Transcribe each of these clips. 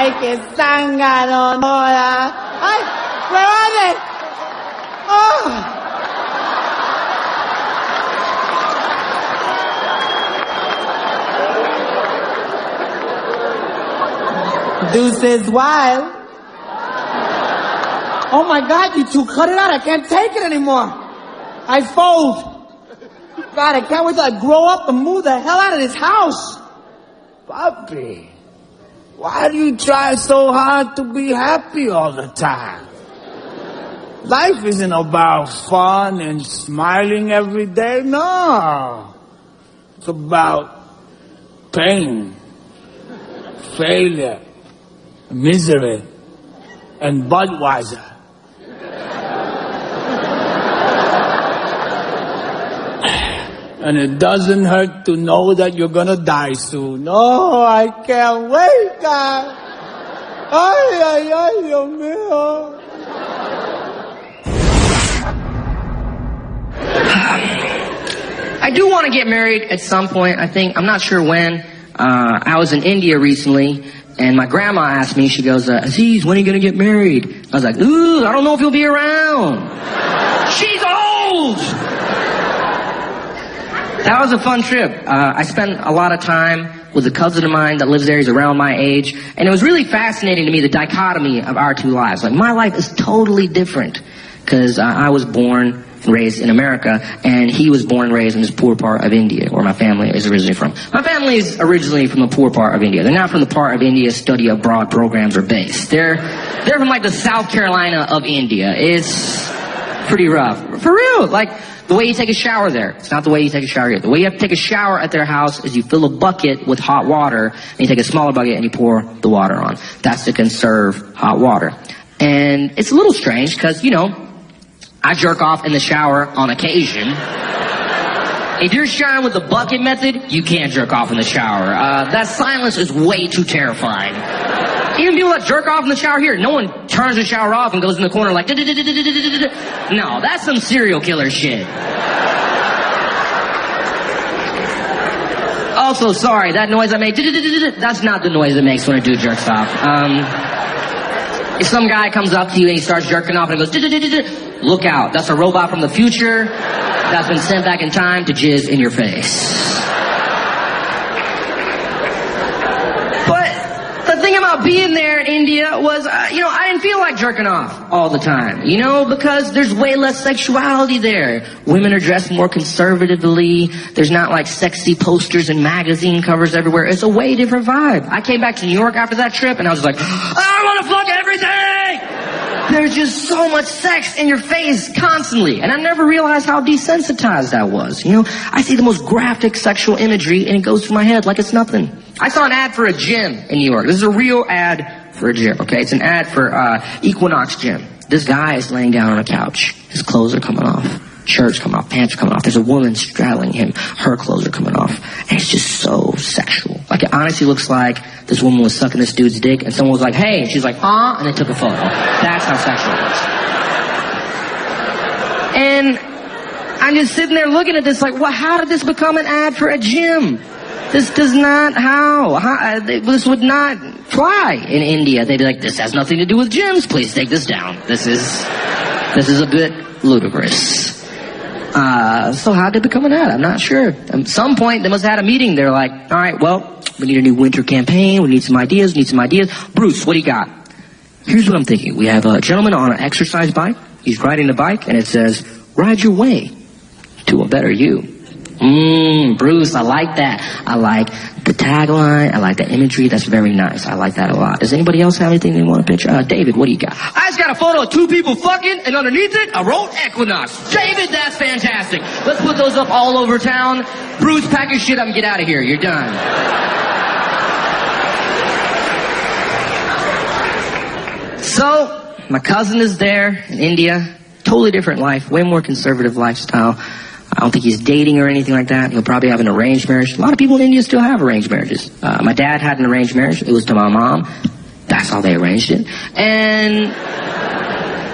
Ay, qué zángano, Nora. Ay, where are they? Oh. Deuces wild. Oh my God, you two, cut it out. I can't take it anymore. I fold. God, I can't wait till I grow up and move the hell out of this house. Puppy, why do you try so hard to be happy all the time? Life isn't about fun and smiling every day, no. It's about pain, failure, misery, and Budweiser. And it doesn't hurt to know that you're gonna die soon. Oh, I can't wait, God. Ay, ay, ay, Dios mío. I do want to get married at some point, I think. I'm not sure when. I was in India recently, and my grandma asked me, she goes, Aziz, when are you going to get married? I was like, ooh, I don't know if you'll be around. She's old! That was a fun trip. I spent a lot of time with a cousin of mine that lives there. He's around my age. And it was really fascinating to me, the dichotomy of our two lives. Like, my life is totally different because I was born and raised in America, and he was born and raised in this poor part of India, where my family is originally from. My family is originally from the poor part of India. They're not from the part of India study abroad programs are based. They're from like the South Carolina of India. It's pretty rough. For real. Like, the way you take a shower there, it's not the way you take a shower here. The way you have to take a shower at their house is you fill a bucket with hot water, and you take a smaller bucket and you pour the water on. That's to conserve hot water. And it's a little strange because, you know, I jerk off in the shower on occasion. If you're showering with the bucket method, you can't jerk off in the shower. That silence is way too terrifying. Even people that jerk off in the shower here, no one turns the shower off and goes in the corner like, no, that's some serial killer shit. Also, sorry, that noise I made, that's not the noise it makes when a dude jerks off. If some guy comes up to you and he starts jerking off and it goes, look out, that's a robot from the future that's been sent back in time to jizz in your face. But the thing about being there in India was, you know, I didn't feel like jerking off all the time, you know, because there's way less sexuality there. Women are dressed more conservatively. There's not like sexy posters and magazine covers everywhere. It's a way different vibe. I came back to New York after that trip and I was like, I want to fuck everything! There's just so much sex in your face constantly. And I never realized how desensitized I was. You know, I see the most graphic sexual imagery and it goes through my head like it's nothing. I saw an ad for a gym in New York. This is a real ad for a gym, okay? It's an ad for Equinox Gym. This guy is laying down on a couch. His clothes are coming off. Shirts coming off, pants are coming off. There's a woman straddling him. Her clothes are coming off. And it's just so sexual. Like, it honestly looks like this woman was sucking this dude's dick and someone was like, hey, and she's like, huh? And they took a photo. That's how sexual it is. And I'm just sitting there looking at this like, well, how did this become an ad for a gym? This does not, this would not fly in India. They'd be like, this has nothing to do with gyms. Please take this down. This is a bit ludicrous. So how did it become an ad? I'm not sure. At some point, they must have had a meeting. They're like, all right, well, we need a new winter campaign. We need some ideas. Bruce, what do you got? Here's what I'm thinking. We have a gentleman on an exercise bike. He's riding the bike, and it says, ride your way to a better you. Bruce, I like that. I like the tagline. I like the imagery. That's very nice. I like that a lot. Does anybody else have anything they want to pitch? David, what do you got? I just got a photo of two people fucking, and underneath it, I wrote Equinox. David, that's fantastic. Let's put those up all over town. Bruce, pack your shit up and get out of here. You're done. So, my cousin is there in India. Totally different life. Way more conservative lifestyle. I don't think he's dating or anything like that. He'll probably have an arranged marriage. A lot of people in India still have arranged marriages. My dad had an arranged marriage. It was to my mom. That's how they arranged it. And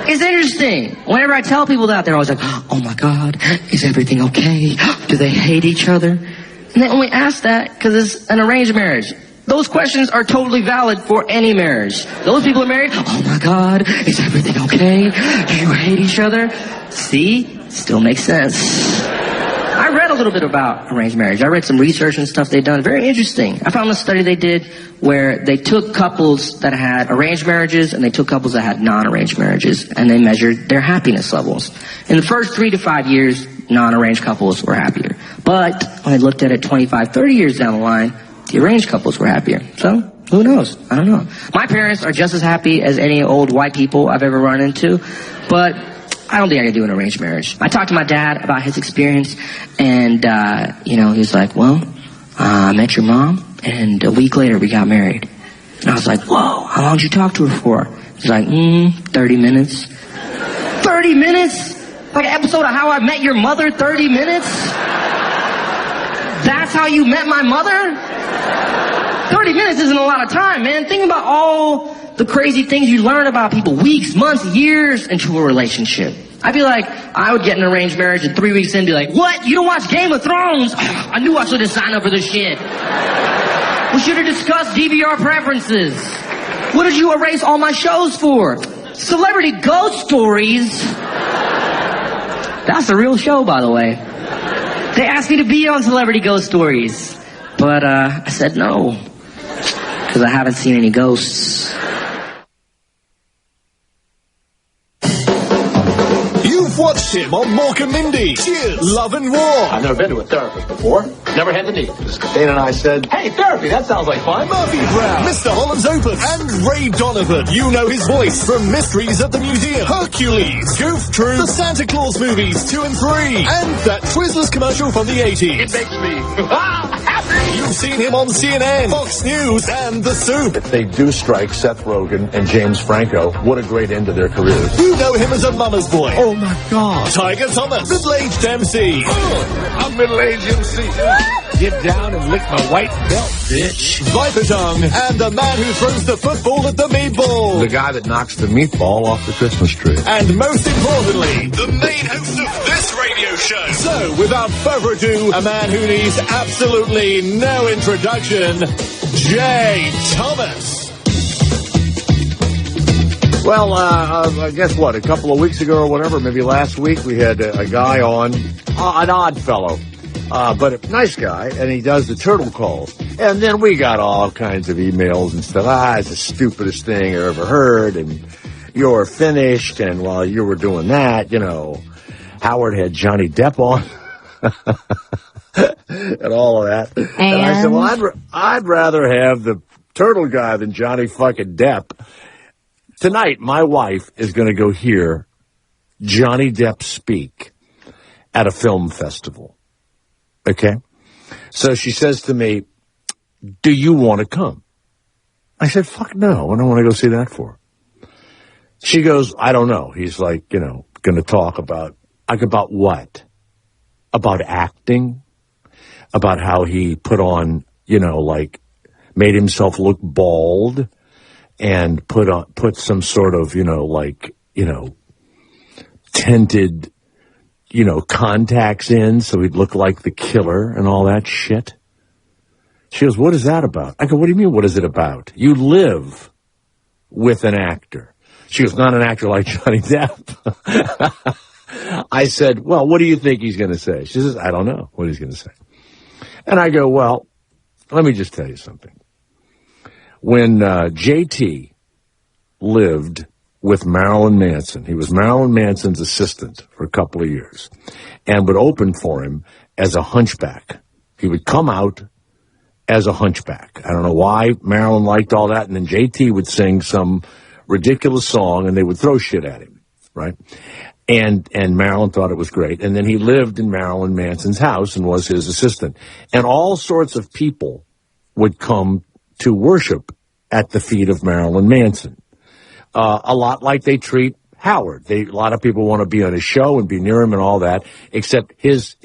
it's interesting. Whenever I tell people that, they're always like, oh my God, is everything okay? Do they hate each other? And they only ask that because it's an arranged marriage. those questions are totally valid for any marriage. Those people are married, oh my God, is everything okay? Do you hate each other? See? Still makes sense. I read a little bit about arranged marriage. I read some research and stuff they've done. Very interesting. I found a study they did where they took couples that had arranged marriages and they took couples that had non-arranged marriages, and they measured their happiness levels. In the first 3 to 5 years, non-arranged couples were happier. But when I looked at it 25, 30 years down the line, the arranged couples were happier. So, who knows? I don't know. My parents are just as happy as any old white people I've ever run into, but I don't think I can do an arranged marriage. I talked to my dad about his experience, and, he was like, well, I met your mom, and a week later we got married. And I was like, whoa, how long did you talk to her for? He's like, 30 minutes. 30 minutes? Like an episode of How I Met Your Mother, 30 minutes? That's how you met my mother? 30 minutes isn't a lot of time, man. Think about all the crazy things you learn about people weeks, months, years into a relationship. I'd be like, I would get an arranged marriage and 3 weeks in be like, what? You don't watch Game of Thrones? I knew I should have signed up for this shit. We should have discussed DVR preferences. What did you erase all my shows for? Celebrity Ghost Stories. That's a real show, by the way. They asked me to be on Celebrity Ghost Stories, but I said no, because I haven't seen any ghosts. You've watched him on Mork and Mindy, Cheers, Love and War. I've never been to a therapist before. Never had the need. Dana and I said, hey, therapy, that sounds like fun. Murphy Brown, Mr. Holland's Opus, and Ray Donovan. You know his voice from Mysteries at the Museum, Hercules, Goof Troop, the Santa Claus movies 2 and 3, and that Twizzlers commercial from the 80s. It makes me happy. You've seen him on CNN, Fox News, and The Soup. If they do strike Seth Rogen and James Franco, what a great end to their careers. You know him as a mama's boy. Oh my God. Tiger Thomas, middle-aged MC. I'm middle-aged MC. Get down and lick my white belt, bitch. Viper Tongue, and the man who throws the football at the meatball. The guy that knocks the meatball off the Christmas tree. And most importantly, the main host of this radio show. So, without further ado, a man who needs absolutely no introduction, Jay Thomas. Well, guess what? A couple of weeks ago or whatever, maybe last week, we had a guy on, an odd fellow. But a nice guy, and he does the turtle calls. And then we got all kinds of emails and stuff. It's the stupidest thing I ever heard, and you're finished, and while you were doing that, Howard had Johnny Depp on, and all of that. And I said, well, I'd rather have the turtle guy than Johnny fucking Depp. Tonight, my wife is going to go hear Johnny Depp speak at a film festival. Okay? So she says to me, do you want to come? I said, fuck no. What do I want to go see that for? She goes, I don't know. He's like, going to talk about what? About acting? About how he put on, made himself look bald and put some sort of, tinted, contacts in so he'd look like the killer and all that shit. She goes, what is that about? I go, what do you mean, what is it about? You live with an actor. She goes, not an actor like Johnny Depp. I said, well, what do you think he's going to say? She says, I don't know what he's going to say. And I go, well, let me just tell you something. When JT lived with Marilyn Manson, he was Marilyn Manson's assistant for a couple of years and would open for him as a hunchback. He would come out as a hunchback. I don't know why Marilyn liked all that. And then JT would sing some ridiculous song and they would throw shit at him, right? And Marilyn thought it was great. And then he lived in Marilyn Manson's house and was his assistant. And all sorts of people would come to worship at the feet of Marilyn Manson. A lot like they treat Howard. A lot of people want to be on his show and be near him and all that, except his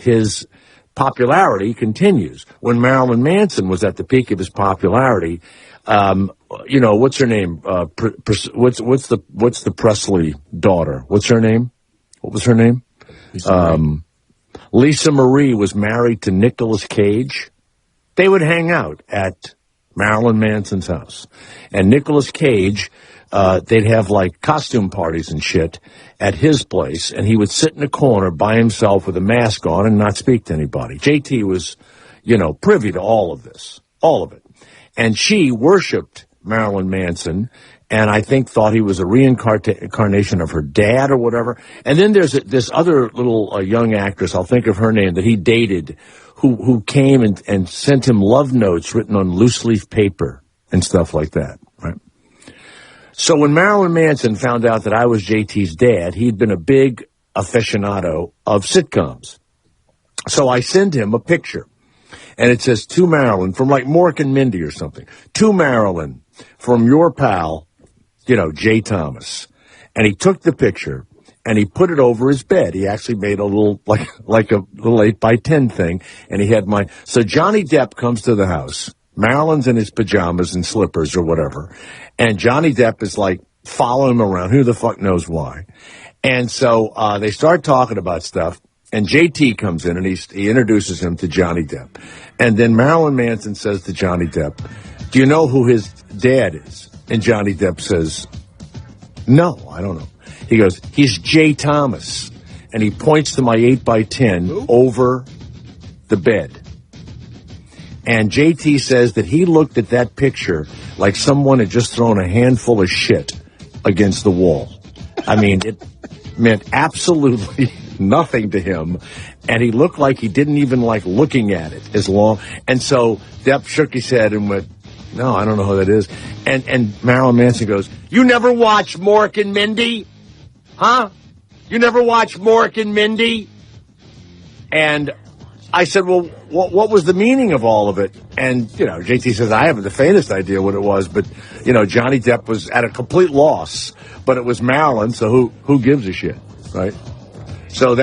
popularity continues. When Marilyn Manson was at the peak of his popularity, what's her name? What's the Presley daughter? What's her name? What was her name? Lisa Marie was married to Nicolas Cage. They would hang out at Marilyn Manson's house. And Nicolas Cage, they'd have like costume parties and shit at his place, and he would sit in a corner by himself with a mask on and not speak to anybody. JT was, privy to all of this, all of it. And she worshipped Marilyn Manson, and I think thought he was a reincarnation of her dad or whatever. And then there's this other little young actress, I'll think of her name, that he dated, who came and sent him love notes written on loose leaf paper and stuff like that, right? So when Marilyn Manson found out that I was JT's dad, he'd been a big aficionado of sitcoms. So I send him a picture, and it says, to Marilyn, from like Mork and Mindy or something, to Marilyn, from your pal, Jay Thomas. And he took the picture, and he put it over his bed. He actually made a little, like a little 8x10 thing, and he had so Johnny Depp comes to the house. Marilyn's in his pajamas and slippers or whatever, and Johnny Depp is like following him around. Who the fuck knows why? And so they start talking about stuff, and JT comes in, and he introduces him to Johnny Depp. And then Marilyn Manson says to Johnny Depp, do you know who his dad is? And Johnny Depp says, no, I don't know. He goes, he's Jay Thomas. And he points to my 8x10 over the bed. And JT says that he looked at that picture like someone had just thrown a handful of shit against the wall. I mean, it meant absolutely nothing to him. And he looked like he didn't even like looking at it as long. And so Depp shook his head and went, no, I don't know who that is. And Marilyn Manson goes, you never watch Mork and Mindy? Huh? You never watch Mork and Mindy? And I said, well, what was the meaning of all of it? And, JT says, I haven't the faintest idea what it was, but, Johnny Depp was at a complete loss, but it was Marilyn, so who gives a shit, right? So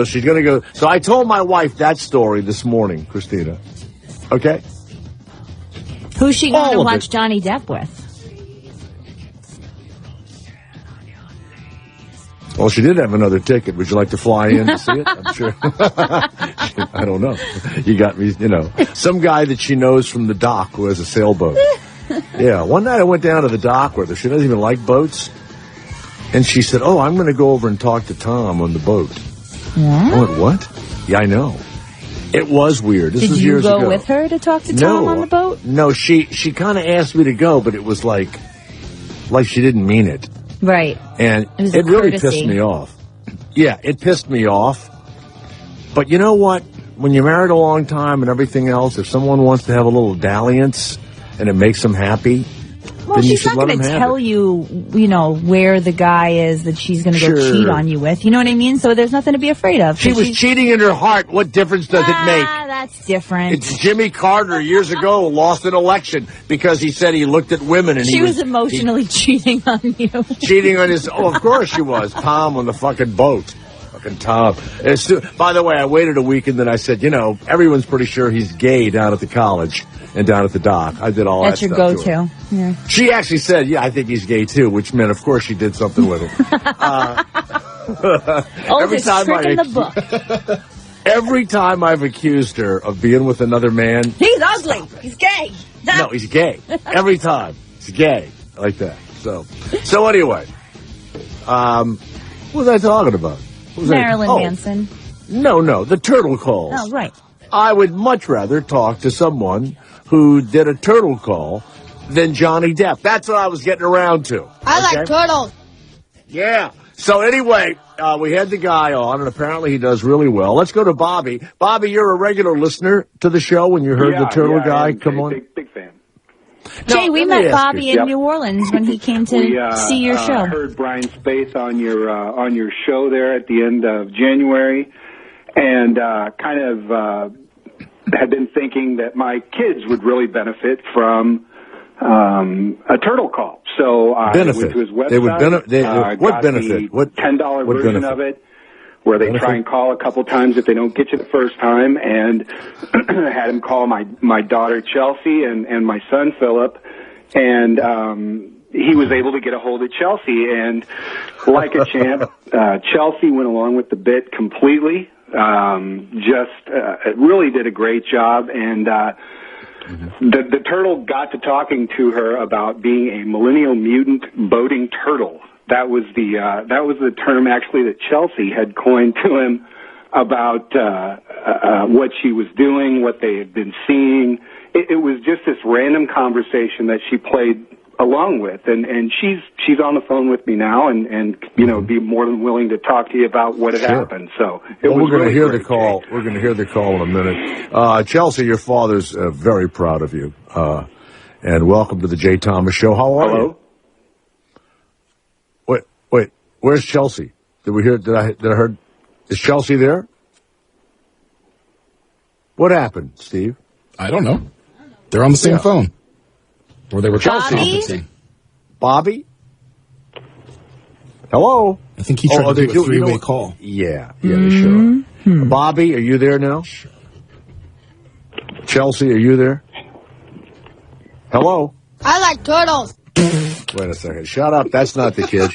she's going to go. So I told my wife that story this morning, Christina. Okay? Who's she going to watch Johnny Depp with? Well, she did have another ticket. Would you like to fly in to see it? I'm sure. I don't know. You got me, some guy that she knows from the dock who has a sailboat. Yeah, one night I went down to the dock with her. She doesn't even like boats. And she said, oh, I'm going to go over and talk to Tom on the boat. Yeah. I went, what? Yeah, I know. It was weird. This was years ago. Did you go with her to talk to Tom on the boat? No, she kind of asked me to go, but it was like she didn't mean it. Right. And it really pissed me off. Yeah, it pissed me off. But you know what? When you're married a long time and everything else, if someone wants to have a little dalliance and it makes them happy, well, then you she's should not let them going to have tell it. you, where the guy is that she's going to go cheat on you with. You know what I mean? So there's nothing to be afraid of. She was cheating in her heart. What difference does it make? That's different. It's Jimmy Carter years ago lost an election because he said he looked at women and she was emotionally cheating on you. Cheating on his... Oh, of course she was. Tom on the fucking boat. Fucking Tom. By the way, I waited a week and then I said, everyone's pretty sure he's gay down at the college and down at the dock. I did all That's that your stuff. That's your go-to. Yeah. She actually said, yeah, I think he's gay too, which meant, of course, she did something with him. Oldest trick in the book. Every time I've accused her of being with another man... He's ugly. He's gay. No, he's gay. Every time. He's gay. Like that. So anyway. What was I talking about? Marilyn Manson. No, the turtle calls. Oh, right. I would much rather talk to someone who did a turtle call than Johnny Depp. That's what I was getting around to. I like turtles. Yeah. So anyway, we had the guy on, and apparently he does really well. Let's go to Bobby. Bobby, you're a regular listener to the show when you heard the turtle guy come on? Big fan. Jay, we met Bobby in New Orleans when he came to see your show. I heard Brian Spaeth on your show there at the end of January, and had been thinking that my kids would really benefit from a turtle call. So I went to his website. They would what benefit? What $10 version of it, where they try and call a couple times if they don't get you the first time, and had him call my daughter Chelsea and my son Philip, and he was able to get a hold of Chelsea, and like a champ, Chelsea went along with the bit completely. Really did a great job, and the turtle got to talking to her about being a millennial mutant boating turtle. That was the term actually that Chelsea had coined to him about what she was doing, what they had been seeing. It was just this random conversation that she played along with, and she's on the phone with me now, and be more than willing to talk to you about what had happened. So we're going to hear the call. We're going to hear the call in a minute. Chelsea, your father's very proud of you, and welcome to the Jay Thomas Show. How are you? Wait, where's Chelsea? Did I heard? Is Chelsea there? What happened, Steve? I don't know. They're on the same phone. Or they were Bobby? Bobby? Hello? I think he tried to do a three-way call. Yeah, sure. Bobby, are you there now? Sure. Chelsea, are you there? Hello? I like turtles. Wait a second. Shut up. That's not the kid.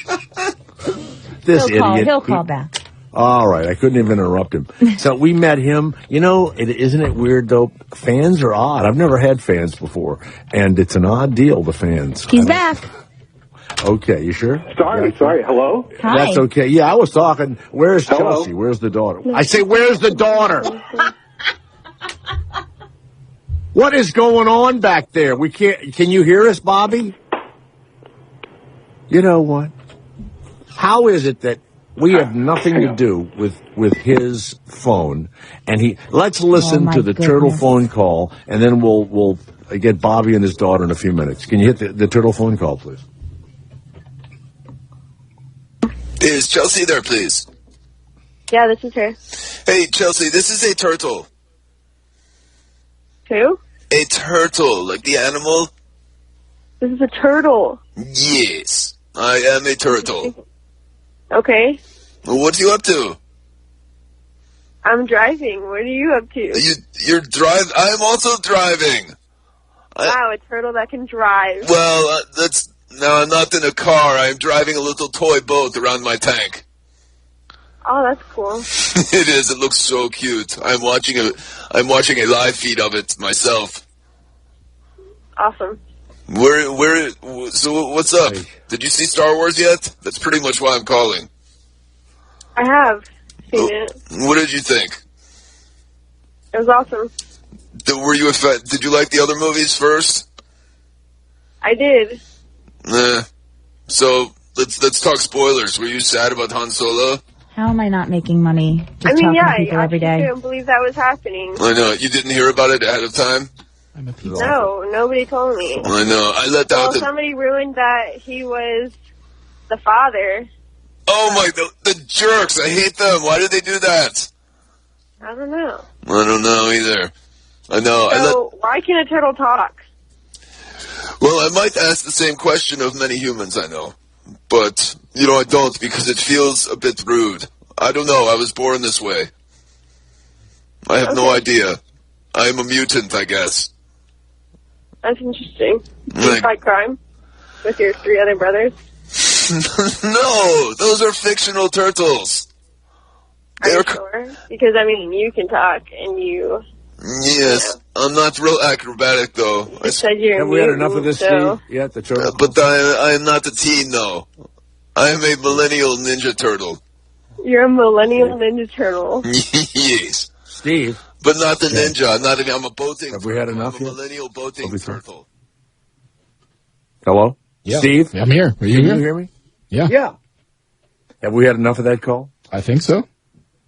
This idiot. He'll call back. All right. I couldn't even interrupt him. So we met him. Isn't it weird, though? Fans are odd. I've never had fans before. And it's an odd deal, the fans. He's back. Okay. You sure? Sorry. Hello? Hi. That's okay. Yeah, I was talking. Where's Chelsea? Where's the daughter? I say, where's the daughter? What is going on back there? Can you hear us, Bobby? You know what? How is it that we have nothing to do with his phone, and let's listen to the turtle phone call, and then we'll get Bobby and his daughter in a few minutes. Can you hit the turtle phone call, please? Is Chelsea there, please? Yeah, this is her. Hey, Chelsea, this is a turtle. Who? A turtle, like the animal? This is a turtle. Yes, I am a turtle. Okay. Well, what are you up to? I'm driving. What are you up to? You're driving? I'm also driving. Wow, a turtle that can drive. Well, no, I'm not in a car. I'm driving a little toy boat around my tank. Oh, that's cool. It is. It looks so cute. I'm watching a live feed of it myself. Awesome. So what's up? Did you see Star Wars yet? That's pretty much why I'm calling. I have seen it. What did you think? It was awesome. Did you like the other movies first? I did. So let's talk spoilers. Were you sad about Han Solo? How am I not making money? I mean, talking yeah, to people I every day. couldn't believe that was happening. I know. You didn't hear about it ahead of time? No, nobody told me. I know. I let out somebody ruined that he was the father. Oh my, the jerks. I hate them. Why did they do that? I don't know. I don't know either. I know. So, why can't a turtle talk? Well, I might ask the same question of many humans I know. But, I don't because it feels a bit rude. I don't know. I was born this way. I have no idea. I am a mutant, I guess. That's interesting. Do you fight crime with your 3 other brothers? No, those are fictional turtles. Are you sure? Because, you can talk, and you... Yes, I'm not real acrobatic, though. You said you're Have we had enough of this, Steve? Yeah, the turtle. But I am not a teen, though. I am a millennial ninja turtle. You're a millennial ninja turtle. Yes. Steve. But not the ninja. I'm a boating turtle. Have we had enough yet? I'm a millennial boating turtle. Hello? Yeah. Steve? I'm here. Are you Can here? you hear me? Yeah. Yeah. Have we had enough of that call? I think so.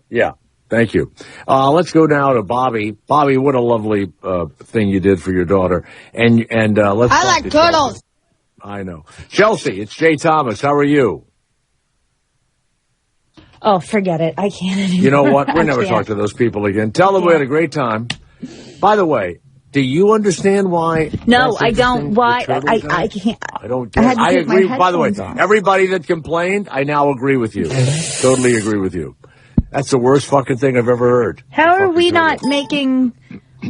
Yeah. Thank you. Let's go now to Bobby. Bobby, what a lovely thing you did for your daughter. And let's. I like turtles. Chelsea. I know. Chelsea, it's Jay Thomas. How are you? Oh, forget it. I can't anymore. You know what? We'll never talk to those people again. Tell them we had a great time. By the way, do you understand why? No, I don't. Why? I can't. I don't get it. I agree. By the way, everybody that complained, I now agree with you. Totally agree with you. That's the worst fucking thing I've ever heard. How are we not making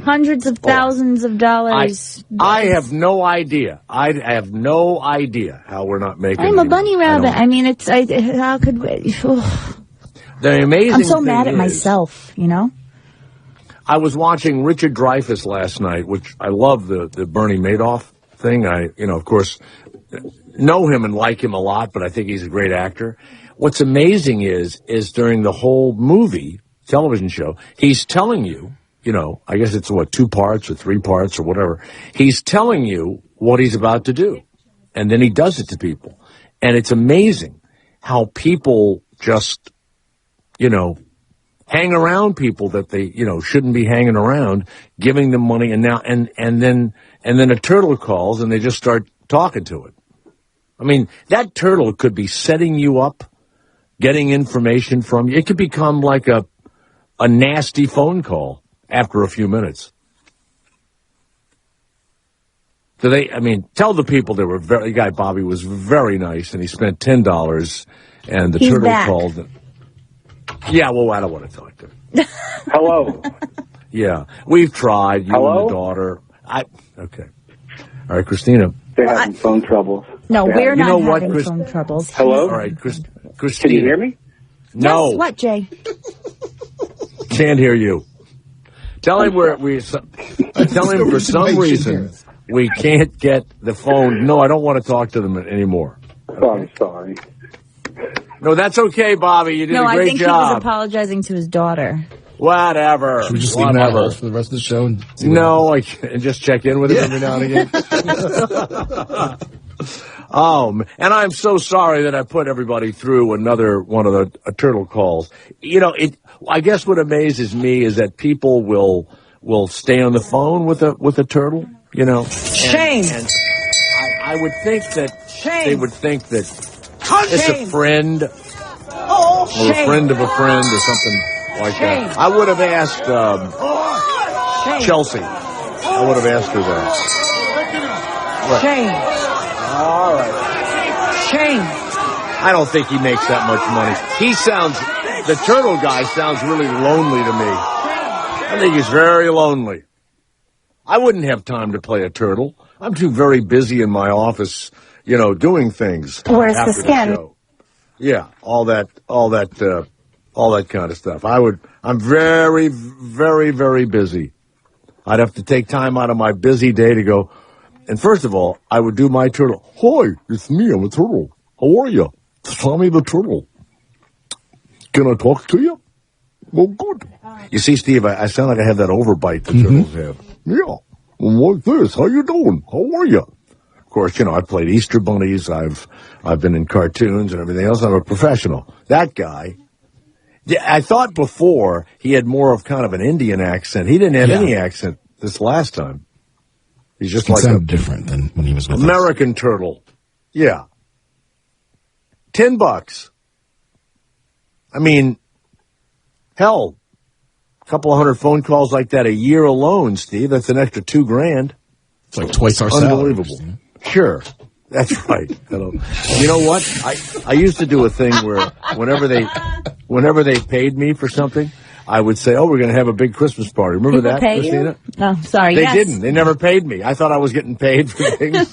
hundreds of thousands of dollars? I have no idea. I have no idea how we're not making. I'm a bunny rabbit. It's. How could we? The amazing. I'm so mad at myself. I was watching Richard Dreyfuss last night, which I love the Bernie Madoff thing. Of course, know him and like him a lot, but I think he's a great actor. What's amazing is during the whole movie, television show, he's telling you, I guess it's 2 parts or 3 parts or whatever. He's telling you what he's about to do. And then he does it to people. And it's amazing how people just, hang around people that they, shouldn't be hanging around, giving them money, and then a turtle calls and they just start talking to it. I mean, that turtle could be setting you up, getting information from you. It could become like a nasty phone call after a few minutes. Tell the people the guy Bobby was very nice, and he spent $10, and the turtle called. Yeah, well, I don't want to talk to him. Hello. Yeah, we've tried. You and the daughter. Okay. All right, Christina. They're having phone troubles. No, we're not having phone troubles. Hello? All right, Christina. Can you hear me? No. Yes, what, Jay? Can't hear you. Tell him tell him for some reason we can't get the phone. No, I don't want to talk to them anymore. I'm sorry. No, that's okay, Bobby. You did a great job. No, I think he was apologizing to his daughter. Whatever. Should we just leave him on hold for the rest of the show? And just check in with him every now and again. And I'm so sorry that I put everybody through another one of the turtle calls. I guess what amazes me is that people will stay on the phone with a turtle. Shame. And I would think that they would think that Shame. it's a friend or a friend of a friend or something like that. I would have asked Chelsea. I would have asked her that. What? Shame. All right. Shame. I don't think he makes that much money. The turtle guy sounds really lonely to me. I think he's very lonely. I wouldn't have time to play a turtle. I'm too very busy in my office, doing things. Where's the skin? Yeah, all that kind of stuff. I'm very, very, very busy. I'd have to take time out of my busy day to go. And first of all, I would do my turtle. Hi, it's me. I'm a turtle. How are you? Tommy the turtle. Can I talk to you? Well, good. You see, Steve, I sound like I have that overbite that turtles have. Yeah. Well, like this. How you doing? How are you? Of course, I've played Easter bunnies. I've been in cartoons and everything else. I'm a professional. That guy, I thought before he had more of kind of an Indian accent. He didn't have any accent this last time. He's just like a different than when he was with American us. turtle. Yeah. $10. I mean, hell, a couple of hundred phone calls like that a year alone, Steve. That's an extra $2,000. It's like twice our salary. Unbelievable. Sure. That's right. You know what? I used to do a thing where whenever they paid me for something, I would say, "Oh, we're going to have a big Christmas party." Remember People that, pay Christina? You? Oh, sorry. They didn't. They never paid me. I thought I was getting paid for things,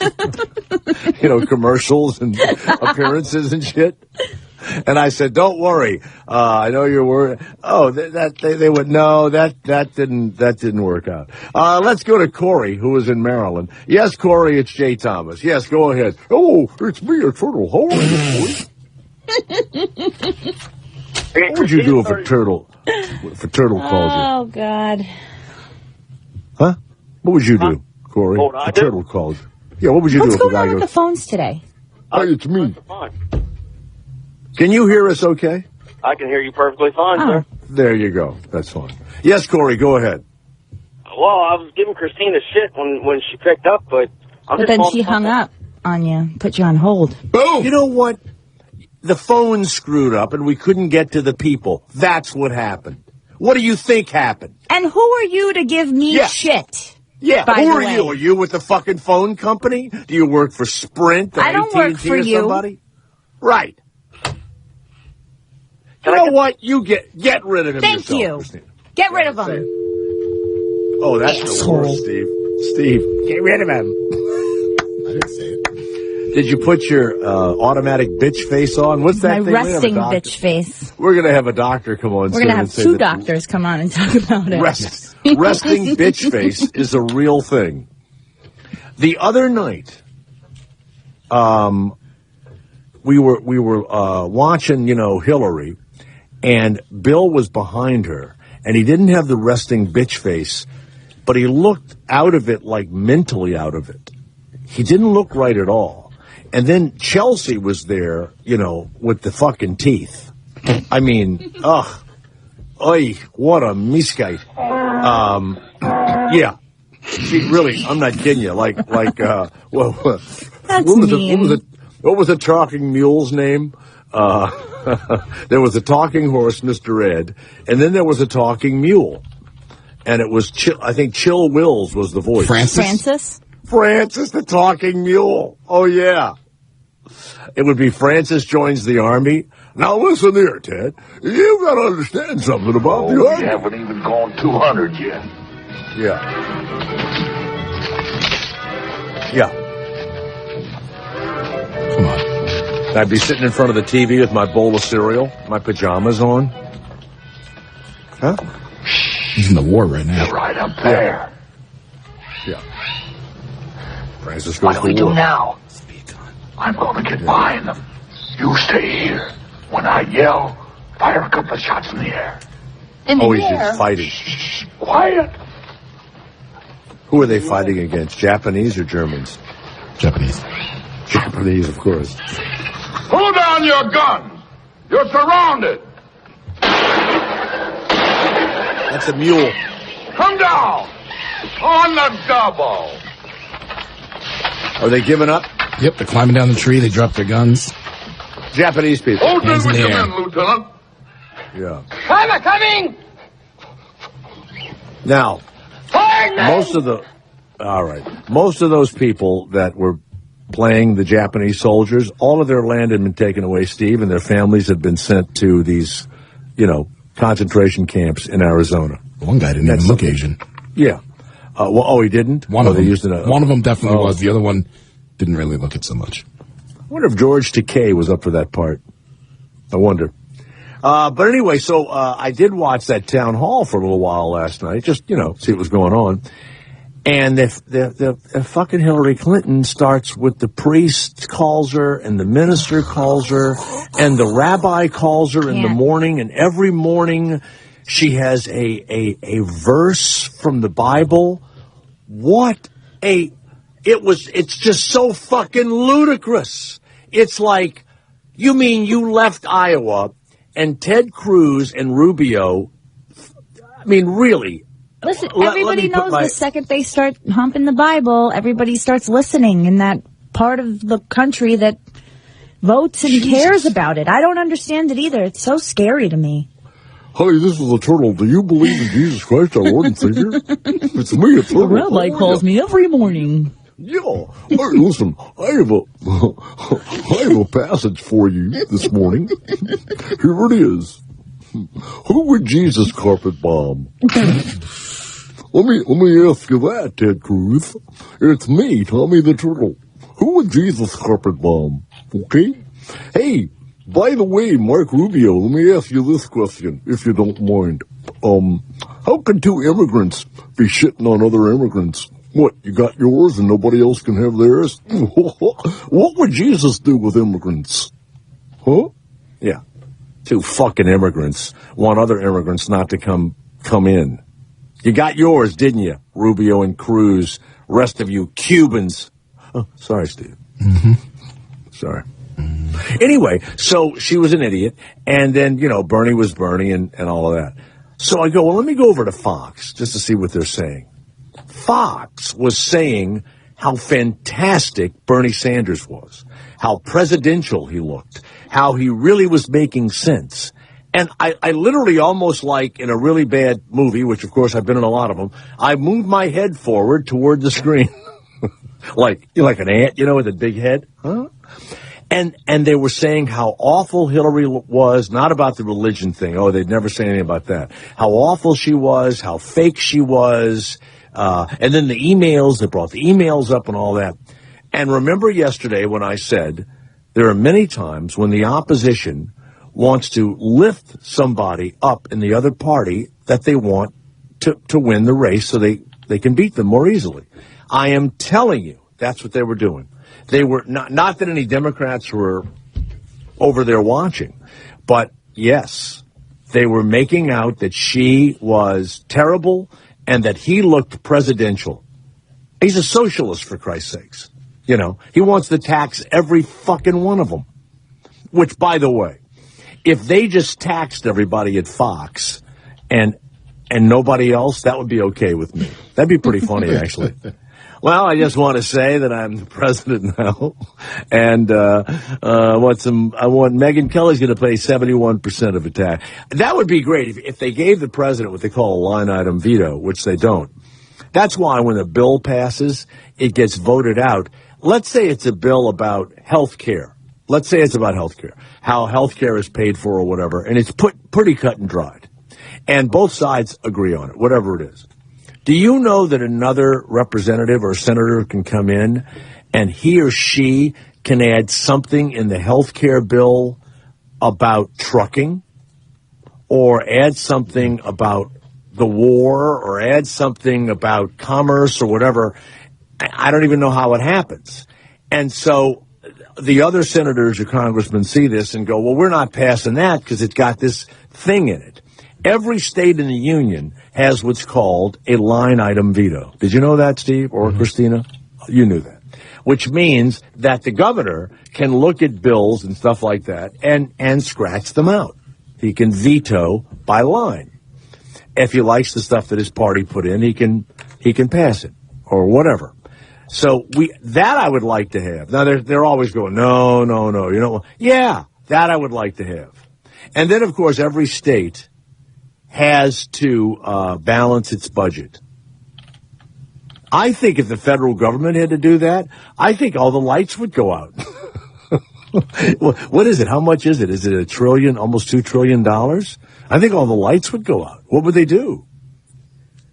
commercials and appearances and shit. And I said, "Don't worry. I know you're worried." Oh, they would no. That didn't work out. Let's go to Corey, who is in Maryland. Yes, Corey, it's Jay Thomas. Yes, go ahead. Oh, it's me, a turtle. How are you, Corey? What would you do if a turtle calls you? Oh God. Huh? What would you do, Corey? A turtle calls you. Yeah, what would you do if a guy goes? What's going on with the phones today? Hi, it's me. Can you hear us okay? I can hear you perfectly fine, sir. There you go. That's fine. Yes, Corey, go ahead. Well, I was giving Christina shit when she picked up, but then she hung up on you, put you on hold. Boom! You know what? The phone screwed up and we couldn't get to the people. That's what happened. What do you think happened? And who are you to give me shit? Yeah, who are you? Are you with the fucking phone company? Do you work for Sprint or I don't work for you. Somebody? Right. You know what? You get rid of him Thank yourself, you. Christina. Get rid of him. Oh, that's the worst, Steve. Steve, get rid of him. I didn't say it. Did you put your automatic bitch face on? What's that thing? My resting bitch face. We're going to have a doctor come on soon. We're going to have two doctors come on and talk about it. Resting bitch face is a real thing. The other night, we were watching, Hillary, and Bill was behind her, and he didn't have the resting bitch face, but he looked out of it, like mentally out of it. He didn't look right at all. And then Chelsea was there, with the fucking teeth. I mean, oy, what a misguide. Yeah. She really, I'm not kidding you. What was the talking mule's name? There was a talking horse, Mr. Ed, and then there was a talking mule. And it was, I think Chill Wills was the voice. Francis, the talking mule. Oh, yeah. It would be Francis joins the army. Now listen here, Ted. You've got to understand something about the army. We haven't even gone 200 yet. Yeah. Yeah. Come on. I'd be sitting in front of the TV with my bowl of cereal, my pajamas on. Huh? He's in the war right now. You're right up there. Yeah. Francis goes What do we to war. do now? I'm going to get behind them. You stay here. When I yell, fire a couple of shots in the air. He's just fighting. Shh, quiet. Who are they fighting against? Japanese or Germans? Japanese. Japanese, of course. Pull down your guns. You're surrounded. That's a mule. Come down. On the double. Are they giving up? Yep, they're climbing down the tree. They drop their guns. Japanese people. Hold Hands it in with the your air. men, Lieutenant. Yeah. Driver coming! Now, most of those people that were playing the Japanese soldiers, all of their land had been taken away, Steve, and their families had been sent to these, concentration camps in Arizona. One guy didn't even look Asian. Yeah. He didn't? One of them. One of them definitely was. The other one didn't really look it so much. I wonder if George Takei was up for that part. I wonder. But anyway, so I did watch that town hall for a little while last night, just, see what was going on. And the fucking Hillary Clinton starts with the priest calls her, and the minister calls her, and the rabbi calls her in the morning, and every morning she has a verse from the Bible. It's just so fucking ludicrous. It's like, you mean you left Iowa and Ted Cruz and Rubio, I mean, really. Listen, everybody knows the second they start humping the Bible, everybody starts listening in that part of the country that votes and cares about it. I don't understand it either. It's so scary to me. Hi, this is the Turtle. Do you believe in Jesus Christ, our Lord and Savior? It's me, a Turtle. The rabbi calls me every morning. Yeah. Hey, listen, I have a passage for you this morning. Here it is. Who would Jesus carpet bomb? Let me ask you that, Ted Cruz. It's me, Tommy the Turtle. Who would Jesus carpet bomb? Okay? Hey, by the way, Mark Rubio, let me ask you this question, if you don't mind. How can two immigrants be shitting on other immigrants? What, you got yours and nobody else can have theirs? What would Jesus do with immigrants? Huh? Yeah. Two fucking immigrants want other immigrants not to come in. You got yours, didn't you? Rubio and Cruz. Rest of you Cubans. Oh, sorry, Steve. Mm-hmm. Sorry. Anyway, so she was an idiot, and then, Bernie was Bernie and all of that. So I go, well, let me go over to Fox just to see what they're saying. Fox was saying how fantastic Bernie Sanders was, how presidential he looked, how he really was making sense. And I literally almost like in a really bad movie, which of course I've been in a lot of them, I moved my head forward toward the screen. like an ant, with a big head. Huh? And they were saying how awful Hillary was, not about the religion thing. Oh, they'd never say anything about that. How awful she was, how fake she was. And then the emails, they brought the emails up and all that. And remember yesterday when I said there are many times when the opposition wants to lift somebody up in the other party that they want to win the race so they can beat them more easily. I am telling you, that's what they were doing. They were not that any Democrats were over there watching, but yes, they were making out that she was terrible and that he looked presidential. He's a socialist, for Christ's sakes. You know, he wants to tax every fucking one of them. Which, by the way, if they just taxed everybody at Fox and nobody else, that would be okay with me. That'd be pretty funny, actually. Well, I just want to say that I'm the president now, and I want Megyn Kelly's going to pay 71% of the tax. That would be great if they gave the president what they call a line item veto, which they don't. That's why when a bill passes, it gets voted out. Let's say it's a bill about health care. Let's say it's about health care, how health care is paid for or whatever, and it's pretty cut and dried. And both sides agree on it, whatever it is. Do you know that another representative or senator can come in and he or she can add something in the health care bill about trucking or add something about the war or add something about commerce or whatever? I don't even know how it happens. And so the other senators or congressmen see this and go, well, we're not passing that because it's got this thing in it. Every state in the union has what's called a line item veto. Did you know that, Steve or Christina? You knew that. Which means that the governor can look at bills and stuff like that and scratch them out. He can veto by line. If he likes the stuff that his party put in, he can pass it or whatever. So that I would like to have. Now they're always going, no. You know, yeah, that I would like to have. And then of course every state has to balance its budget. I think if the federal government had to do that, I think all the lights would go out. What is it? How much is it? Is it $1 trillion, almost $2 trillion? I think all the lights would go out. What would they do?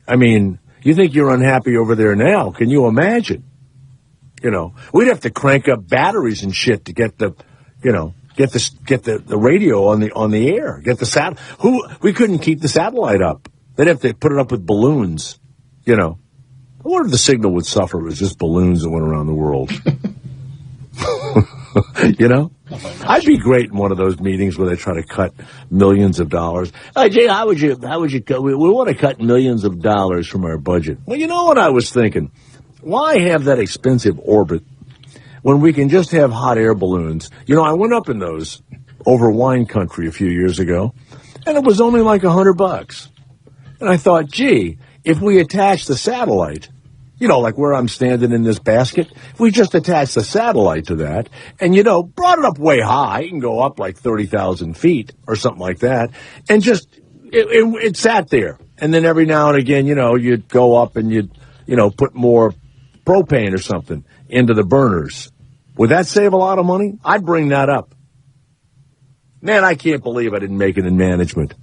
I mean, you think you're unhappy over there now. Can you imagine? You know, we'd have to crank up batteries and shit to get the radio on the air. Get the we couldn't keep the satellite up. They'd have to put it up with balloons. You know, I wonder if the signal would suffer if it was just balloons that went around the world. You know, I'd be great in one of those meetings where they try to cut millions of dollars. Hey, Jay, how would you cut? We want to cut millions of dollars from our budget. Well, you know what I was thinking? Why have that expensive orbit when we can just have hot air balloons? You know, I went up in those over wine country a few years ago, and it was only like $100. And I thought, gee, if we attach the satellite, you know, like where I'm standing in this basket, if we just attach the satellite to that and, you know, brought it up way high, it can go up like 30,000 feet or something like that, and just, it sat there. And then every now and again, you know, you'd go up and you'd, you know, put more propane or something into the burners. Would that save a lot of money? I'd bring that up. Man, I can't believe I didn't make it in management.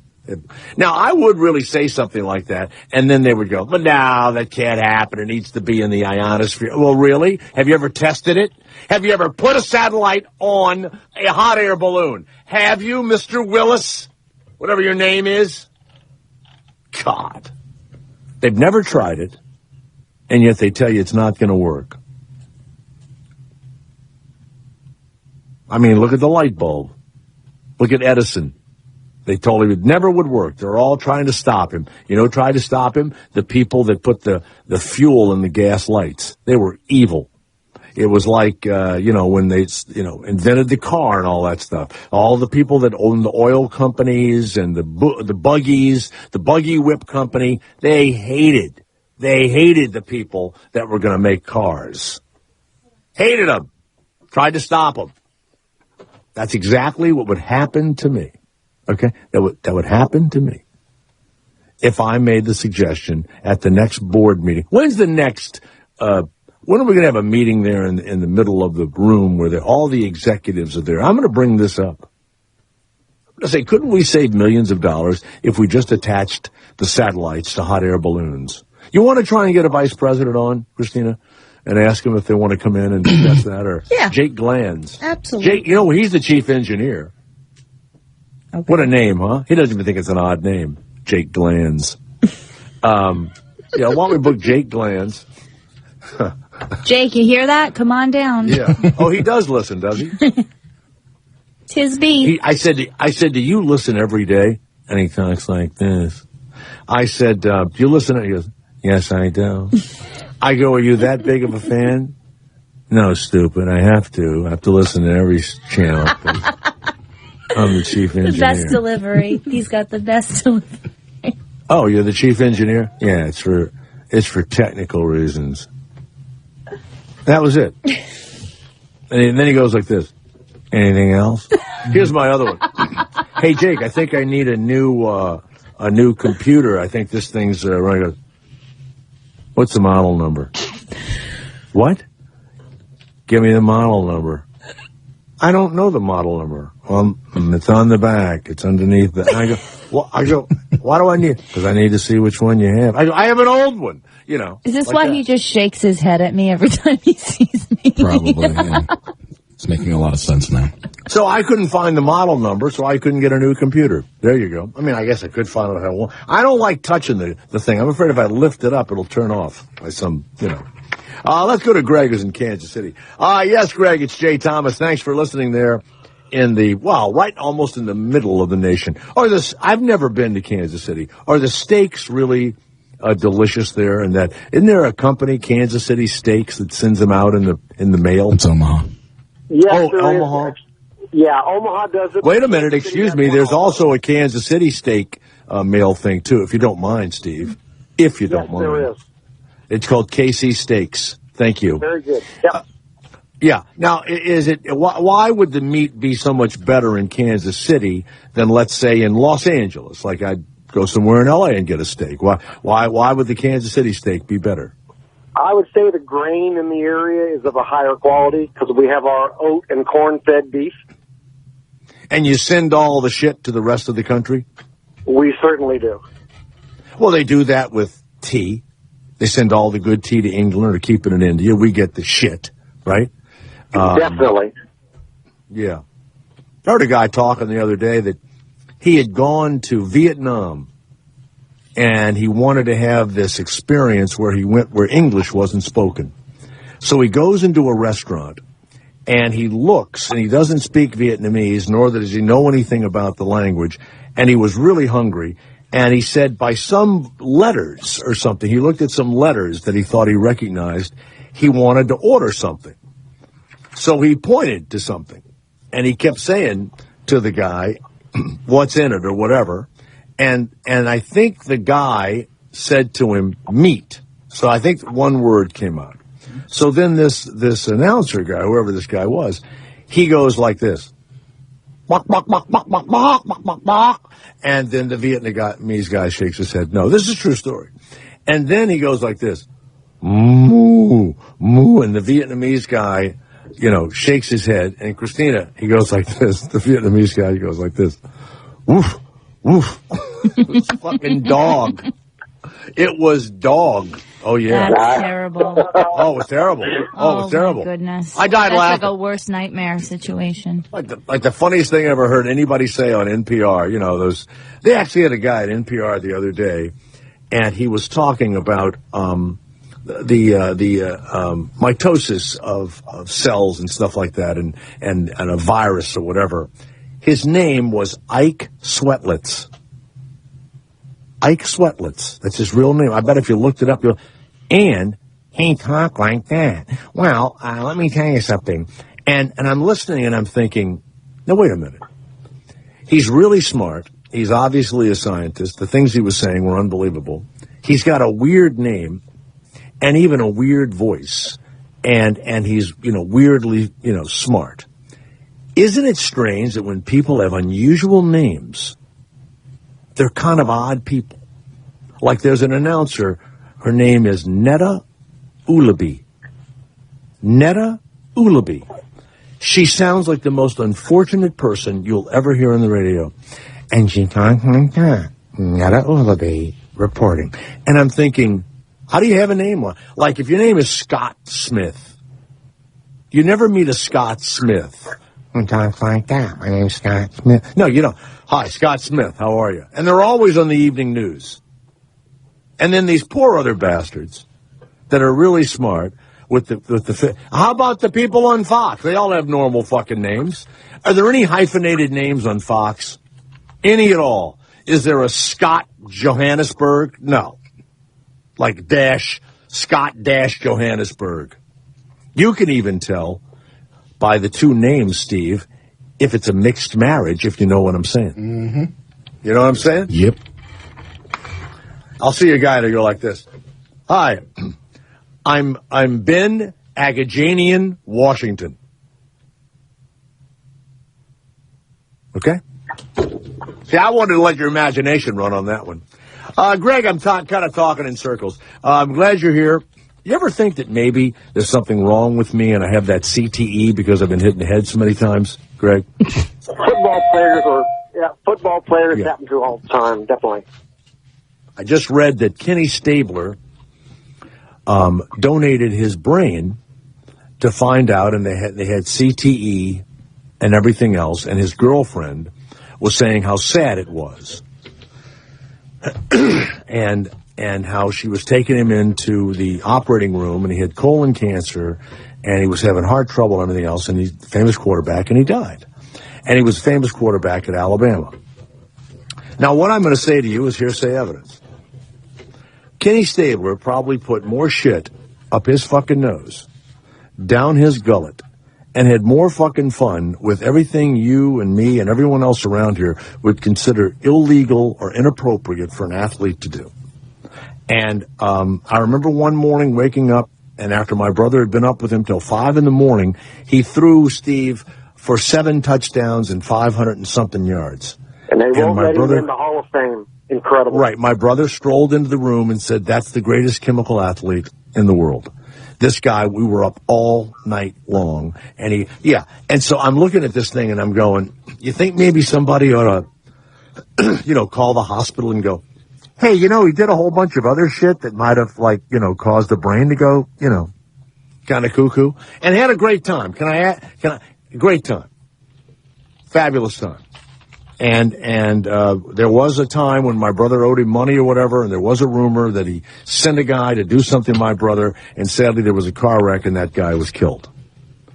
Now, I would really say something like that, and then they would go, but no, that can't happen. It needs to be in the ionosphere. Well, really? Have you ever tested it? Have you ever put a satellite on a hot air balloon? Have you, Mr. Willis? Whatever your name is? God. They've never tried it, and yet they tell you it's not going to work. I mean, look at the light bulb. Look at Edison. They told him it never would work. They're all trying to stop him. You know, tried to stop him? The people that put the fuel in the gas lights. They were evil. It was like, you know, when they, you know, invented the car and all that stuff. All the people that owned the oil companies and the buggies, the buggy whip company, they hated the people that were going to make cars. Hated them. Tried to stop them. That's exactly what would happen to me. Okay, that would happen to me if I made the suggestion at the next board meeting. When's the next? When are we going to have a meeting there in the middle of the room where all the executives are there? I'm going to bring this up. I'm going to say, couldn't we save millions of dollars if we just attached the satellites to hot air balloons? You want to try and get a vice president on, Christina, and ask him if they want to come in and discuss that, or yeah. Jake Glanz? Absolutely. Jake, you know, he's the chief engineer. Okay. What a name, huh? He doesn't even think it's an odd name. Jake Glanz. Yeah, why don't we book Jake Glanz? Jake, you hear that? Come on down. Yeah. Oh, he does listen, does he? Tis me. I said, do you listen every day? And he talks like this. I said, do you listen? He goes, yes, I do. I go, are you that big of a fan? No, stupid. I have to listen to every channel. I'm the chief engineer. The best delivery. He's got the best delivery. Oh, you're the chief engineer? Yeah, it's for technical reasons. That was it. And then he goes like this. Anything else? Here's my other one. Hey, Jake, I think I need a new computer. I think this thing's running. What's the model number? What? Give me the model number. I don't know the model number. It's on the back. It's underneath the. I go. Why do I need? Because I need to see which one you have. I have an old one. You know. Is this why he just shakes his head at me every time he sees me? Probably. Yeah. It's making a lot of sense now. So I couldn't find the model number, so I couldn't get a new computer. There you go. I mean, I guess I could find it if I want. I don't like touching the thing. I'm afraid if I lift it up, it'll turn off by some, let's go to Greg, who's in Kansas City. Yes, Greg, it's Jay Thomas. Thanks for listening there right almost in the middle of the nation. I've never been to Kansas City. Are the steaks really delicious there? And isn't there a company, Kansas City Steaks, that sends them out in the mail? It's Omaha. Yes, Omaha. Yeah, Omaha does it. Wait a minute, excuse me. There's also a Kansas City steak mail thing, too, if you don't mind, Steve. If you don't mind. There is. It's called KC Steaks. Thank you. Very good. Yep. Yeah. Now, why would the meat be so much better in Kansas City than, let's say, in Los Angeles? Like I'd go somewhere in L.A. and get a steak. Why would the Kansas City steak be better? I would say the grain in the area is of a higher quality because we have our oat and corn-fed beef. And you send all the shit to the rest of the country? We certainly do. Well, they do that with tea. They send all the good tea to England or keep it in India. We get the shit, right? Definitely. Yeah. I heard a guy talking the other day that he had gone to Vietnam and he wanted to have this experience where he went where English wasn't spoken. So he goes into a restaurant and he looks, and he doesn't speak Vietnamese, nor does he know anything about the language, and he was really hungry. And he said by some letters or something, he looked at some letters that he thought he recognized, he wanted to order something. So he pointed to something, and he kept saying to the guy, what's in it or whatever. And I think the guy said to him, meat. So I think one word came out. So then this announcer guy, whoever this guy was, he goes like this. And then the Vietnamese guy shakes his head. No, this is a true story. And then he goes like this. Moo, moo. And the Vietnamese guy, shakes his head. And Christina, he goes like this. The Vietnamese guy, he goes like this. Woof, woof. It's fucking dog. It was dog. Oh, yeah. That's terrible. Oh, it was terrible. Oh, it was terrible. My goodness. I died laughing. That's like a worst nightmare situation. Like the funniest thing I ever heard anybody say on NPR, they actually had a guy at NPR the other day, and he was talking about the mitosis of cells and stuff like that, and a virus or whatever. His name was Ike Swetlitz. Ike Swetlitz. That's his real name. I bet if you looked it up, and he talked like that. Well, let me tell you something. And I'm listening and I'm thinking, no, wait a minute. He's really smart. He's obviously a scientist. The things he was saying were unbelievable. He's got a weird name and even a weird voice. And he's, weirdly, smart. Isn't it strange that when people have unusual names, they're kind of odd people? Like there's an announcer, her name is Netta Ulaby. Netta Ulaby. She sounds like the most unfortunate person you'll ever hear on the radio. And she talks like that. Netta Ulaby reporting. And I'm thinking, how do you have a name? Like if your name is Scott Smith, you never meet a Scott Smith. And talks like that. My name's Scott Smith. No, you don't. Hi, Scott Smith. How are you? And they're always on the evening news. And then these poor other bastards that are really smart how about the people on Fox? They all have normal fucking names. Are there any hyphenated names on Fox? Any at all? Is there a Scott Johannesburg? No. Like Scott Johannesburg. You can even tell by the two names, Steve, if it's a mixed marriage, if you know what I'm saying. Mm-hmm. You know what I'm saying? Yep. I'll see a guy that go like this. Hi, I'm Ben Agajanian, Washington. Okay? See, I wanted to let your imagination run on that one. Greg, I'm kind of talking in circles. I'm glad you're here. You ever think that maybe there's something wrong with me and I have that CTE because I've been hitting the head so many times, Greg? Football players happen to all the time, definitely. I just read that Kenny Stabler donated his brain to find out, and they had CTE and everything else, and his girlfriend was saying how sad it was. and how she was taking him into the operating room, and he had colon cancer, and he was having heart trouble and everything else, and he's a famous quarterback, and he died. And he was a famous quarterback at Alabama. Now, what I'm going to say to you is hearsay evidence. Kenny Stabler probably put more shit up his fucking nose, down his gullet, and had more fucking fun with everything you and me and everyone else around here would consider illegal or inappropriate for an athlete to do. And I remember one morning waking up, and after my brother had been up with him till 5 a.m, he threw, Steve, for 7 touchdowns and 500 and something yards. And they won't let him in the Hall of Fame. Incredible. Right. My brother strolled into the room and said, that's the greatest chemical athlete in the world. This guy, we were up all night long. And And so I'm looking at this thing and I'm going, you think maybe somebody ought to, call the hospital and go, hey, he did a whole bunch of other shit that might have, caused the brain to go, kind of cuckoo. And he had a great time. Great time. Fabulous time. And there was a time when my brother owed him money or whatever, and there was a rumor that he sent a guy to do something to my brother, and sadly there was a car wreck and that guy was killed.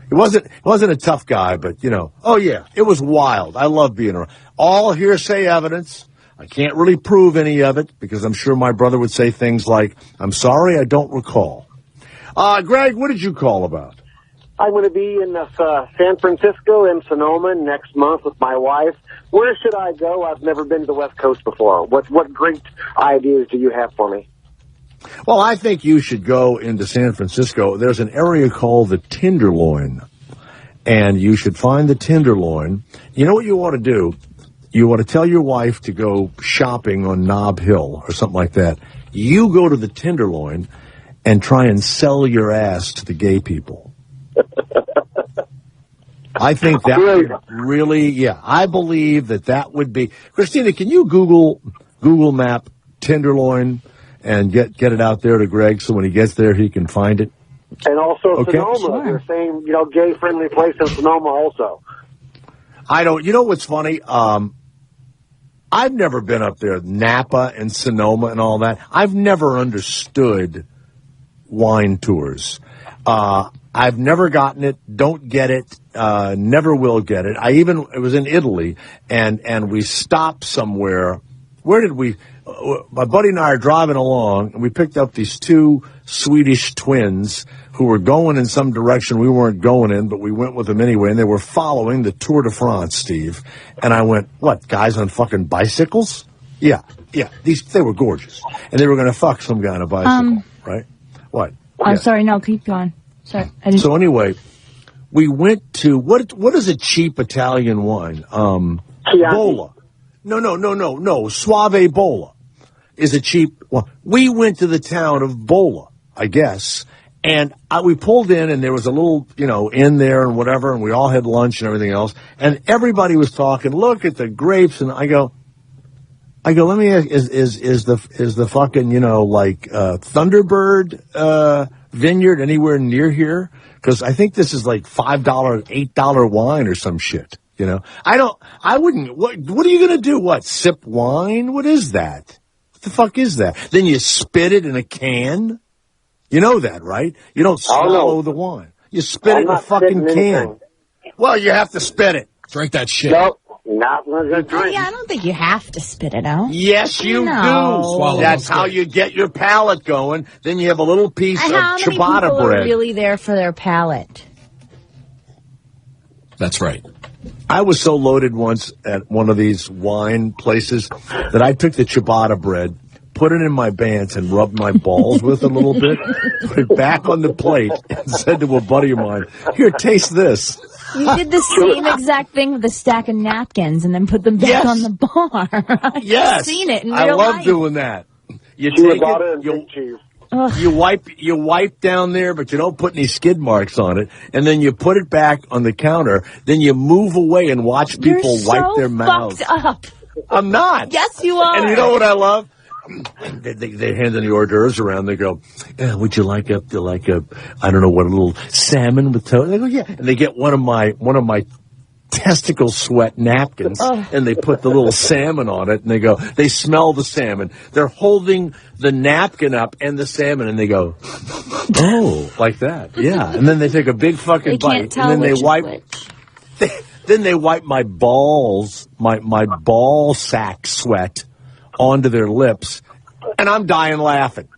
It wasn't a tough guy, but oh yeah, it was wild. I love being around. All hearsay evidence. I can't really prove any of it because I'm sure my brother would say things like, I'm sorry, I don't recall. Greg, what did you call about? I'm going to be in San Francisco and Sonoma next month with my wife. Where should I go? I've never been to the West Coast before. What great ideas do you have for me? Well, I think you should go into San Francisco. There's an area called the Tenderloin, and you should find the Tenderloin. You know what you ought to do? You ought to tell your wife to go shopping on Nob Hill or something like that. You go to the Tenderloin and try and sell your ass to the gay people. I think that would really, I believe that would be. Christina, can you Google map Tenderloin and get it out there to Greg so when he gets there he can find it? And also Sonoma, sure. They're saying, gay-friendly place in Sonoma also. You know what's funny? I've never been up there, Napa and Sonoma and all that. I've never understood wine tours. I've never gotten it, don't get it, never will get it. It was in Italy, and we stopped somewhere. Where did we, my buddy and I are driving along, and we picked up these 2 Swedish twins who were going in some direction we weren't going in, but we went with them anyway, and they were following the Tour de France, Steve. And I went, what, guys on fucking bicycles? Yeah, they were gorgeous. And they were going to fuck some guy on a bicycle, right? What? I'm sorry, no, keep going. Sorry. So anyway, we went to, what is a cheap Italian wine? Bola. No. Suave Bola is a cheap one. We went to the town of Bola, I guess, and we pulled in and there was a little, inn there and whatever, and we all had lunch and everything else, and everybody was talking, look at the grapes, and I go, let me ask, is the fucking, Thunderbird, vineyard anywhere near here? Because I think this is like $5, $8 wine or some shit. I wouldn't. What are you gonna do? What, sip wine? What is that? What the fuck is that? Then you spit it in a can? You know that, right? You don't swallow the wine. You spit it in a fucking can. Well, you have to spit it. Drink that shit. Nope. Not one of the drinks. Yeah, I don't think you have to spit it out. Yes, you do. That's how you get your palate going. Then you have a little piece of ciabatta bread. How many people are really there for their palate? That's right. I was so loaded once at one of these wine places that I took the ciabatta bread, put it in my pants, and rubbed my balls with it a little bit, put it back on the plate, and said to a buddy of mine, "Here, taste this." You did the same exact thing with a stack of napkins and then put them back on the bar. I've seen it in real life. I love doing that. You take it, you wipe down there, but you don't put any skid marks on it, and then you put it back on the counter. Then you move away and watch people wipe their mouths. You're so fucked up. I'm not. Yes, you are. And you know what I love? They hand the hors d'oeuvres around. They go, "Would you like a I don't know what, a little salmon with toast?" They go, "Yeah." And they get one of my testicle sweat napkins, and they put the little salmon on it, and they smell the salmon. They're holding the napkin up and the salmon, and they go, "Oh," like that. Yeah. And then they take a big fucking bite, and then they wipe. Then they wipe my balls, my ball sack sweat onto their lips, and I'm dying laughing.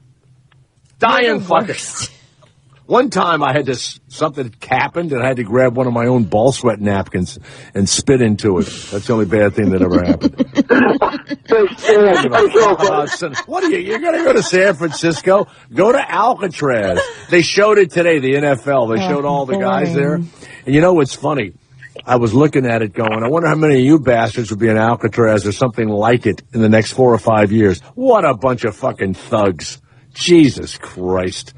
Dying fucking. One time I had something happened, and I had to grab one of my own ball sweat napkins and spit into it. That's the only bad thing that ever happened. What are you? You're going to go to San Francisco? Go to Alcatraz. They showed it today, the NFL. They showed all the guys there. And you know what's funny? I was looking at it going, I wonder how many of you bastards would be in Alcatraz or something like it in the next 4 or 5 years. What a bunch of fucking thugs. Jesus Christ.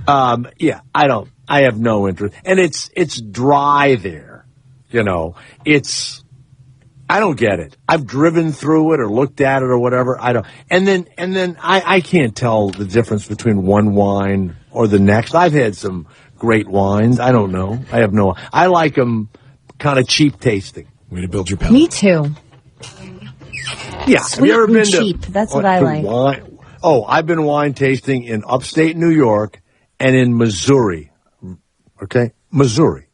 Yeah, I have no interest. And it's dry there. You know, I don't get it. I've driven through it or looked at it or whatever. I don't. And then I can't tell the difference between one wine or the next. I've had some great wines. I don't know. I like them kind of cheap tasting. Way to build your palate. Me too. Yeah. Sweet have you ever been cheap. That's what I like. Wine? Oh, I've been wine tasting in upstate New York and in Missouri. Okay? Missouri.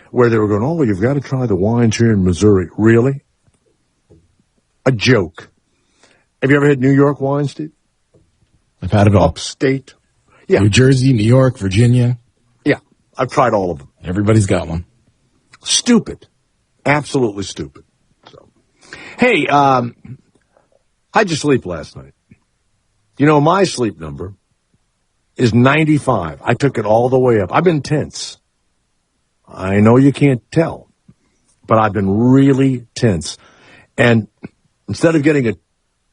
Where they were going, "Oh, you've got to try the wines here in Missouri." Really? A joke. Have you ever had New York wine, Steve? I've had it all. Upstate. Yeah. New Jersey, New York, Virginia. Yeah. I've tried all of them. Everybody's got one. Stupid. Absolutely stupid. So, hey, how'd you sleep last night? You know, my sleep number is 95. I took it all the way up. I've been tense. I know you can't tell, but I've been really tense. And instead of getting a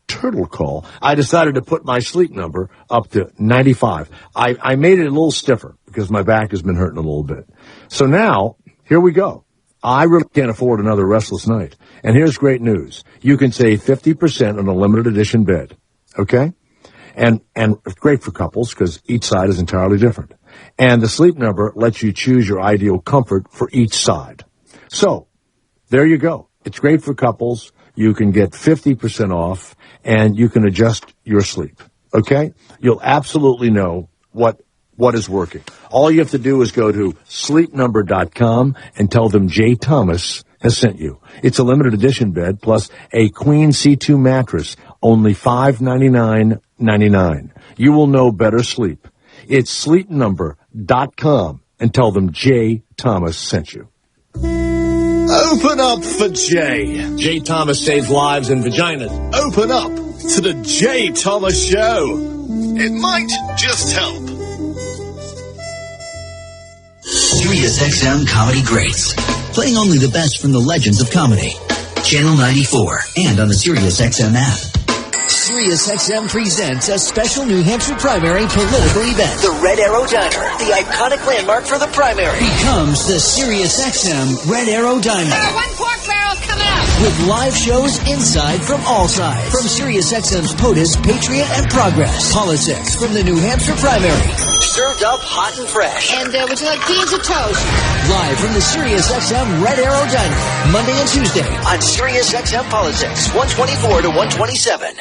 turtle call, I decided to put my sleep number up to 95. I made it a little stiffer because my back has been hurting a little bit. So now, here we go. I really can't afford another restless night. And here's great news. You can save 50% on a limited edition bed. Okay? And it's great for couples because each side is entirely different. And the Sleep Number lets you choose your ideal comfort for each side. So, there you go. It's great for couples. You can get 50% off, and you can adjust your sleep. Okay? You'll absolutely know what is working. All you have to do is go to sleepnumber.com and tell them Jay Thomas has sent you. It's a limited edition bed plus a queen C2 mattress, only $599.99. You will know better sleep. It's sleepnumber.com and tell them Jay Thomas sent you. Open up for Jay. Jay Thomas saves lives and vaginas. Open up to the Jay Thomas Show. It might just help. SiriusXM Comedy Greats, playing only the best from the legends of comedy. Channel 94 and on the SiriusXM app. SiriusXM presents a special New Hampshire primary political event. The Red Arrow Diner, the iconic landmark for the primary, becomes the SiriusXM Red Arrow Diner. One pork barrel's coming up. With live shows inside from all sides. From SiriusXM's POTUS, Patriot, and Progress. Politics from the New Hampshire primary. Served up hot and fresh. And would you like beans or toast? Live from the SiriusXM Red Arrow Diner. Monday and Tuesday on SiriusXM Politics, 124 to 127.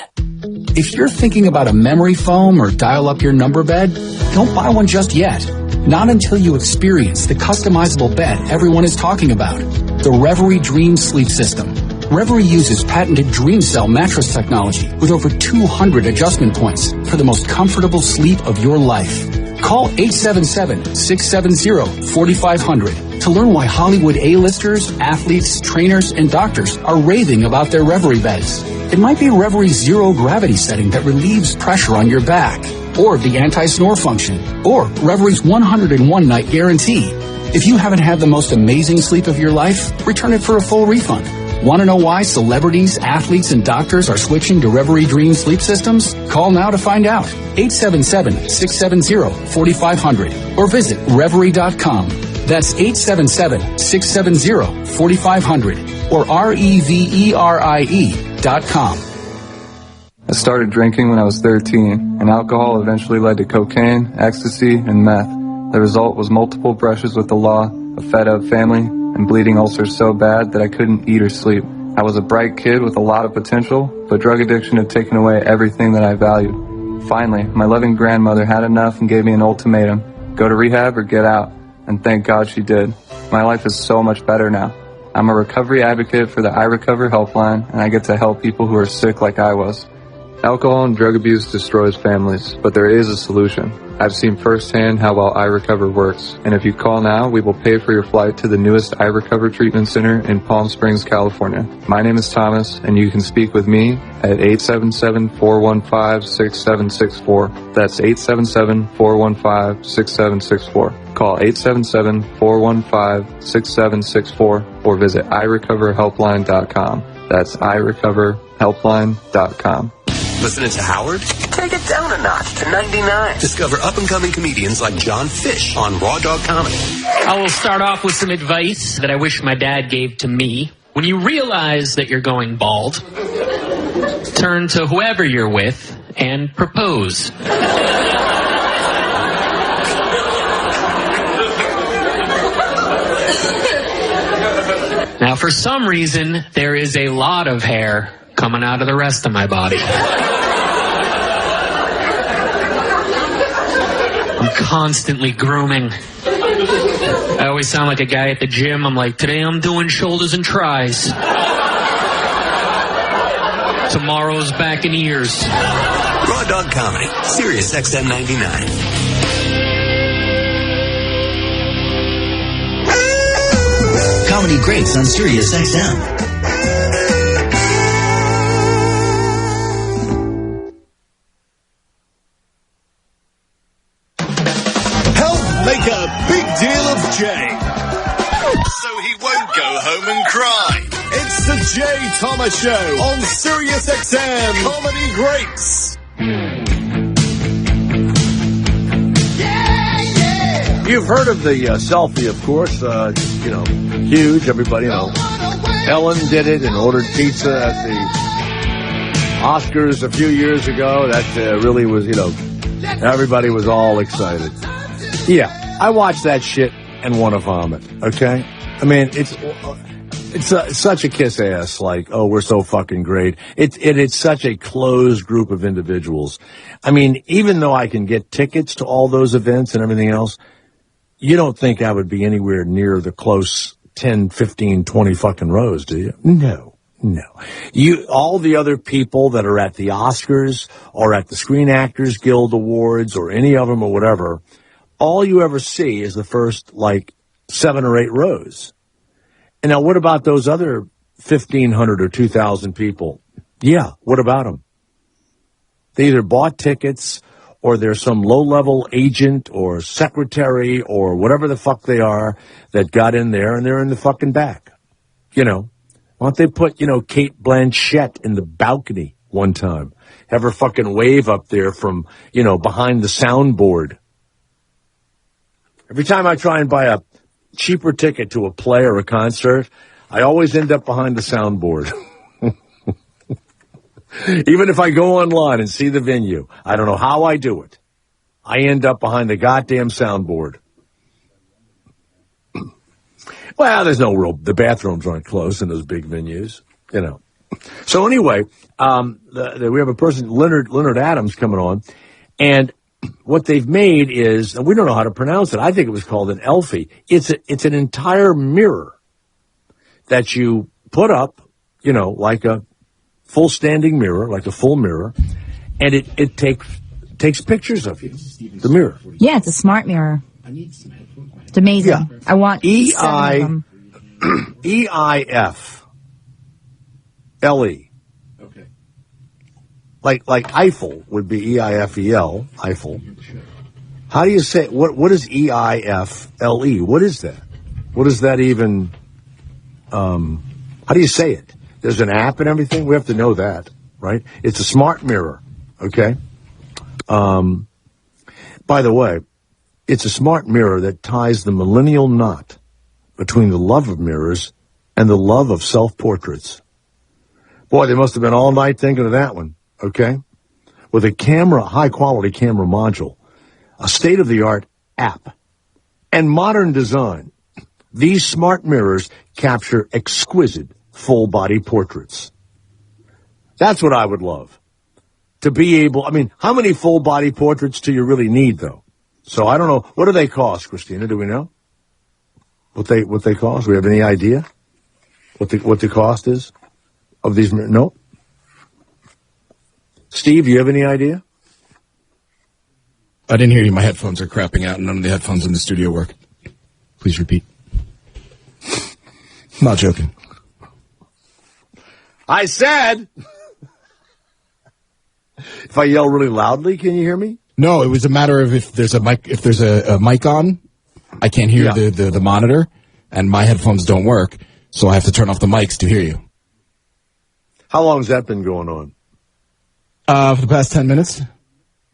If you're thinking about a memory foam or dial-up your number bed, don't buy one just yet. Not until you experience the customizable bed everyone is talking about. The Reverie Dream Sleep System. Reverie uses patented Dream Cell mattress technology with over 200 adjustment points for the most comfortable sleep of your life. Call 877-670-4500 to learn why Hollywood A-listers, athletes, trainers, and doctors are raving about their Reverie beds. It might be Reverie's zero gravity setting that relieves pressure on your back, or the anti-snore function, or Reverie's 101-night guarantee. If you haven't had the most amazing sleep of your life, return it for a full refund. Want to know why celebrities, athletes, and doctors are switching to Reverie Dream Sleep Systems? Call now to find out. 877-670-4500 or visit Reverie.com. That's 877-670-4500 or REVERIE.com. I started drinking when I was 13, and alcohol eventually led to cocaine, ecstasy, and meth. The result was multiple brushes with the law, a fed-up family, and bleeding ulcers so bad that I couldn't eat or sleep. I was a bright kid with a lot of potential, but drug addiction had taken away everything that I valued. Finally, my loving grandmother had enough and gave me an ultimatum: go to rehab or get out. And thank God she did. My life is so much better now. I'm a recovery advocate for the I Recover helpline, and I get to help people who are sick like I was. Alcohol and drug abuse destroys families, but there is a solution. I've seen firsthand how well I Recover works, and if you call now, we will pay for your flight to the newest I Recover treatment center in Palm Springs, California. My name is Thomas, and you can speak with me at 877-415-6764. That's 877-415-6764. Call 877-415-6764 or visit irecoverhelpline.com. That's irecoverhelpline.com. Listening to Howard? Take it down a notch to 99. Discover up-and-coming comedians like John Fish on Raw Dog Comedy. I will start off with some advice that I wish my dad gave to me. When you realize that you're going bald, turn to whoever you're with and propose. Now, for some reason, there is a lot of hair coming out of the rest of my body. I'm constantly grooming. I always sound like a guy at the gym. I'm like, today I'm doing shoulders and tries. Tomorrow's back and ears. Raw Dog Comedy, Sirius XM 99. Comedy Greats on Sirius XM. Make a big deal of Jay, so he won't go home and cry. It's the Jay Thomas Show on Sirius XM Comedy Greats. You've heard of the selfie, of course. Huge. Everybody, Ellen did it and ordered pizza at the Oscars a few years ago. That really was, everybody was all excited. Yeah, I watched that shit and want to vomit, okay? I mean, it's such a kiss ass, like, oh, we're so fucking great. It's such a closed group of individuals. I mean, even though I can get tickets to all those events and everything else, you don't think I would be anywhere near the close 10, 15, 20 fucking rows, do you? No. All the other people that are at the Oscars or at the Screen Actors Guild Awards or any of them or whatever, all you ever see is the first, 7 or 8 rows. And now what about those other 1,500 or 2,000 people? Yeah, what about them? They either bought tickets or they're some low-level agent or secretary or whatever the fuck they are that got in there and they're in the fucking back. Why don't they put, Kate Blanchett in the balcony one time? Have her fucking wave up there from, behind the soundboard. Every time I try and buy a cheaper ticket to a play or a concert, I always end up behind the soundboard. Even if I go online and see the venue, I don't know how I do it. I end up behind the goddamn soundboard. Well, there's no the bathrooms aren't close in those big venues, So anyway, we have a person, Leonard Adams, coming on, and what they've made is, and we don't know how to pronounce it. I think it was called an Elfie. It's an entire mirror that you put up, like a full standing mirror, like a full mirror, and it takes pictures of you. The mirror. Yeah, it's a smart mirror. It's amazing. Yeah. I want EIFLE. Okay. Like Eiffel would be EIFEL, Eiffel. How do you say, what is EIFLE? What is that? What does that even, how do you say it? There's an app and everything? We have to know that, right? It's a smart mirror, okay? By the way, it's a smart mirror that ties the millennial knot between the love of mirrors and the love of self-portraits. Boy, they must have been all night thinking of that one, okay? With a high-quality camera module, a state-of-the-art app, and modern design, these smart mirrors capture exquisite full-body portraits. That's what I would love. To be able, how many full-body portraits do you really need, though? So I don't know. What do they cost, Christina? Do we know? What they cost? Do we have any idea? What the cost is of these? No? Steve, do you have any idea? I didn't hear you. My headphones are crapping out, and none of the headphones in the studio work. Please repeat. I'm not joking. I said, if I yell really loudly, can you hear me? No, it was a matter of if there's a mic. If there's a mic on, I can't hear the monitor, and my headphones don't work, so I have to turn off the mics to hear you. How long has that been going on? For the past 10 minutes.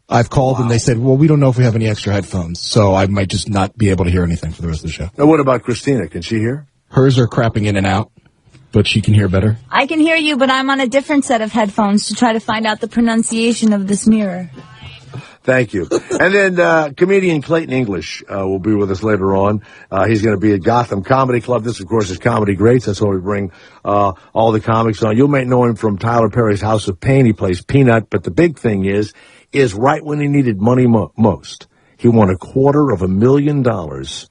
I've called and they said, well, we don't know if we have any extra headphones, so I might just not be able to hear anything for the rest of the show. Now, what about Christina? Can she hear? Hers are crapping in and out, but she can hear better. I can hear you, but I'm on a different set of headphones to try to find out the pronunciation of this mirror. Thank you. And then comedian Clayton English will be with us later on. He's going to be at Gotham Comedy Club. This, of course, is Comedy Greats. That's where we bring all the comics on. You may know him from Tyler Perry's House of Pain. He plays Peanut. But the big thing is right when he needed money most, he won $250,000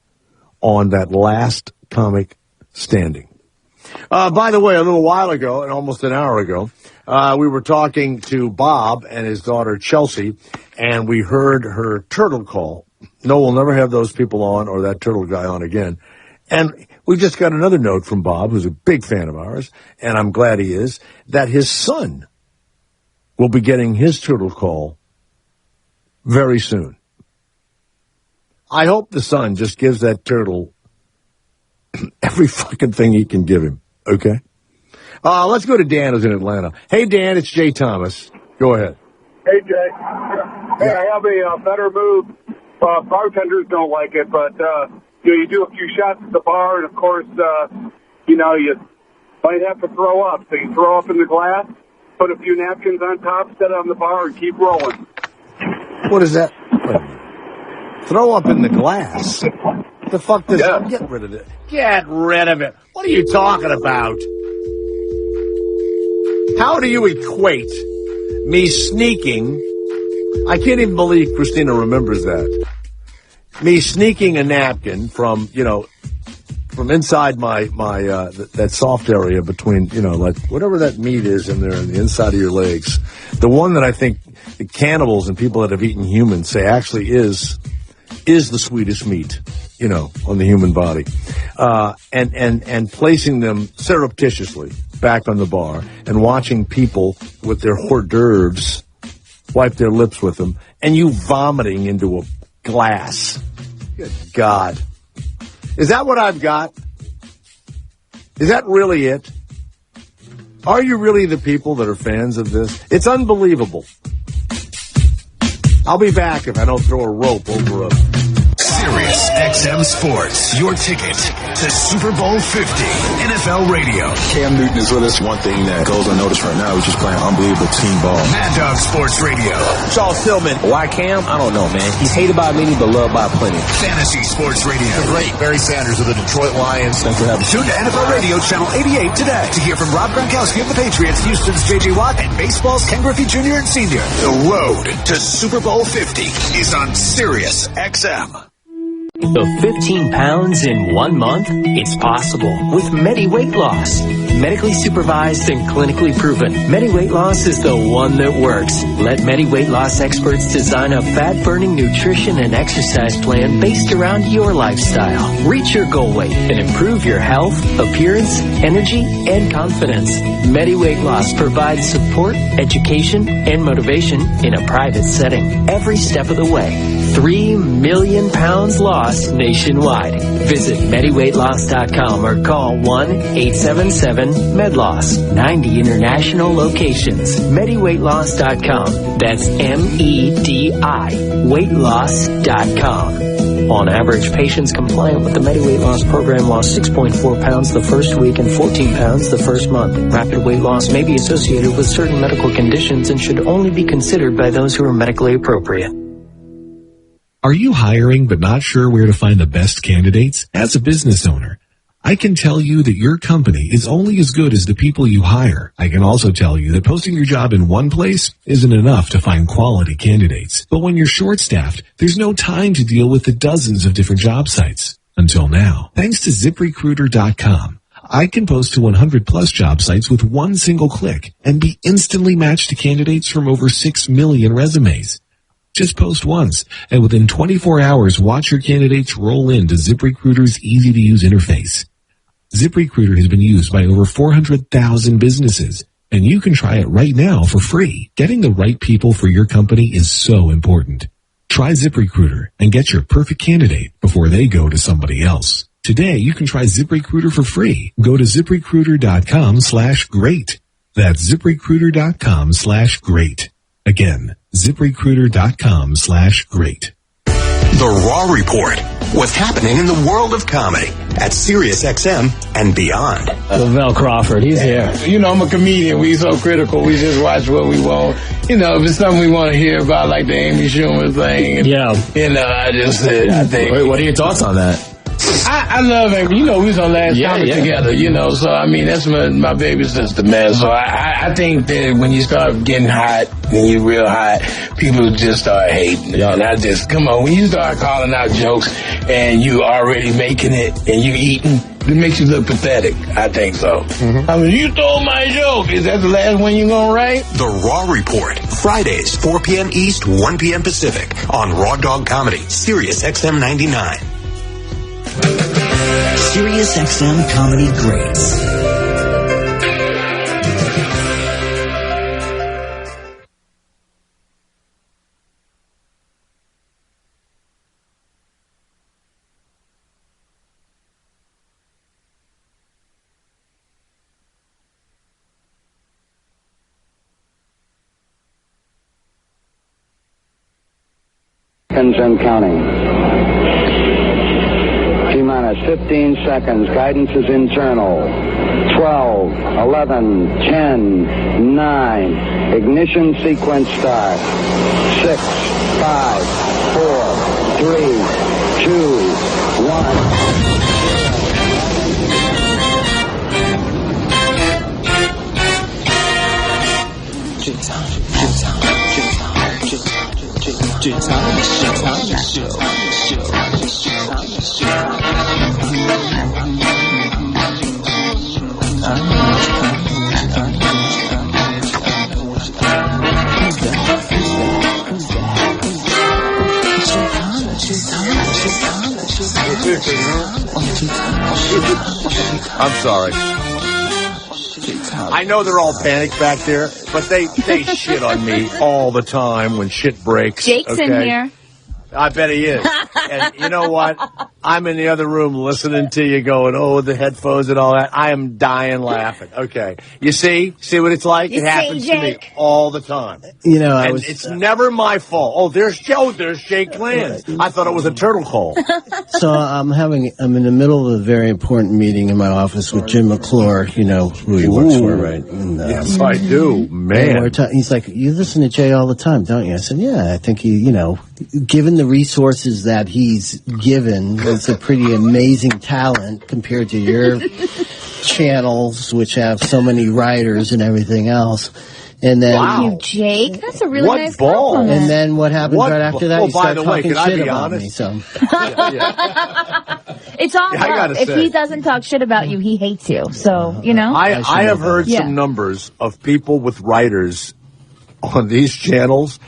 on that last comic standing. By the way, a little while ago, and almost an hour ago, we were talking to Bob and his daughter Chelsea, and we heard her turtle call. No, we'll never have those people on or that turtle guy on again. And we just got another note from Bob, who's a big fan of ours, and I'm glad he is, that his son will be getting his turtle call very soon. I hope the son just gives that turtle every fucking thing he can give him, okay? Let's go to Dan, who's in Atlanta. Hey, Dan, it's Jay Thomas. Go ahead. Hey, Jay. Hey, I have a better move. Bartenders don't like it, but you do a few shots at the bar, and of course, you might have to throw up. So you throw up in the glass, put a few napkins on top, set it on the bar, and keep rolling. What is that? Throw up in the glass? What the fuck does that? Get rid of it. Get rid of it. What are you talking about? How do you equate me sneaking? I can't even believe Christina remembers that. Me sneaking a napkin from inside my that soft area between, like whatever that meat is in there in the inside of your legs. The one that I think the cannibals and people that have eaten humans say actually is the sweetest meat, on the human body. And placing them surreptitiously back on the bar and watching people with their hors d'oeuvres wipe their lips with them and you vomiting into a glass. Good God. Is that what I've got? Is that really it? Are you really the people that are fans of this? It's unbelievable. I'll be back if I don't throw a rope over a... Sirius XM Sports, your ticket to Super Bowl 50, NFL Radio. Cam Newton is with us. One thing that goes unnoticed right now is just playing unbelievable team ball. Mad Dog Sports Radio. Charles Tillman. Why Cam? I don't know, man. He's hated by many, but loved by plenty. Fantasy Sports Radio. The great Barry Sanders of the Detroit Lions. Thanks for having me. Tune to NFL Radio Channel 88 today to hear from Rob Gronkowski of the Patriots, Houston's J.J. Watt, and baseball's Ken Griffey Jr. and Sr. The road to Super Bowl 50 is on Sirius XM. The 15 pounds in 1 month? It's possible with Medi Weight Loss. Medically supervised and clinically proven, Medi Weight Loss is the one that works. Let Medi Weight Loss experts design a fat-burning nutrition and exercise plan based around your lifestyle. Reach your goal weight and improve your health, appearance, energy, and confidence. Medi Weight Loss provides support, education, and motivation in a private setting every step of the way. 3 million pounds lost nationwide. Visit MediWeightLoss.com or call 1-877-MED-LOSS. 90 international locations. MediWeightLoss.com. That's MEDI. Weightloss.com. On average, patients compliant with the MediWeight Loss program lost 6.4 pounds the first week and 14 pounds the first month. Rapid weight loss may be associated with certain medical conditions and should only be considered by those who are medically appropriate. Are you hiring but not sure where to find the best candidates? As a business owner, I can tell you that your company is only as good as the people you hire. I can also tell you that posting your job in one place isn't enough to find quality candidates. But when you're short-staffed, there's no time to deal with the dozens of different job sites. Until now. Thanks to ZipRecruiter.com, I can post to 100-plus job sites with one single click and be instantly matched to candidates from over 6 million resumes. Just post once, and within 24 hours, watch your candidates roll into ZipRecruiter's easy-to-use interface. ZipRecruiter has been used by over 400,000 businesses, and you can try it right now for free. Getting the right people for your company is so important. Try ZipRecruiter and get your perfect candidate before they go to somebody else. Today, you can try ZipRecruiter for free. Go to ZipRecruiter.com/great. That's ZipRecruiter.com/great. Again, ZipRecruiter.com/great. The Raw Report. What's happening in the world of comedy at SiriusXM and beyond. Lavelle Crawford, he's here. You know, I'm a comedian. We so critical. We just watch what we want. You know, if it's something we want to hear about, like the Amy Schumer thing. And, yeah. You know, I think. Wait, what are your thoughts on that? I love Amy. You know, we was on Last Comic together, you know, so I mean, that's my baby sister, man. So I think that when you start getting hot and you're real hot, people just start hating. And I just, come on, when you start calling out jokes and you already making it and you eating, it makes you look pathetic. I think so. Mm-hmm. I mean, you stole my joke. Is that the last one you're going to write? The Raw Report. Fridays, 4 p.m. East, 1 p.m. Pacific on Raw Dog Comedy, SiriusXM 99. Sirius XM Comedy Greats. And counting. T-minus 15 seconds. Guidance is internal. 12, 11, 10, 9. Ignition sequence start. 6, 5, 4, 3, 2, I'm sorry. I know they're all panicked back there, but they shit on me all the time when shit breaks. Jake's in here. I bet he is. And you know what? I'm in the other room listening to you going, oh, the headphones and all that. I am dying laughing. Okay. You see what it's like? It happens to me all the time. You know, it's never my fault. Oh, there's Jake Glanz. I thought it was a turtle call. So I'm in the middle of a very important meeting in my office with Jim McClure, you know who he works for, right? And, yes, I do, man. He's like, you listen to Jay all the time, don't you? I said, yeah, I think given the resources that he's given, it's a pretty amazing talent compared to your channels, which have so many writers and everything else. And then, thank you, Jake. That's a really nice compliment. And then what happens right after that? Oh, you by start the way, talking can I shit be about honest? me. So. It's all love. If he doesn't talk shit about you, he hates you. So, I have heard some numbers of people with writers on these channels,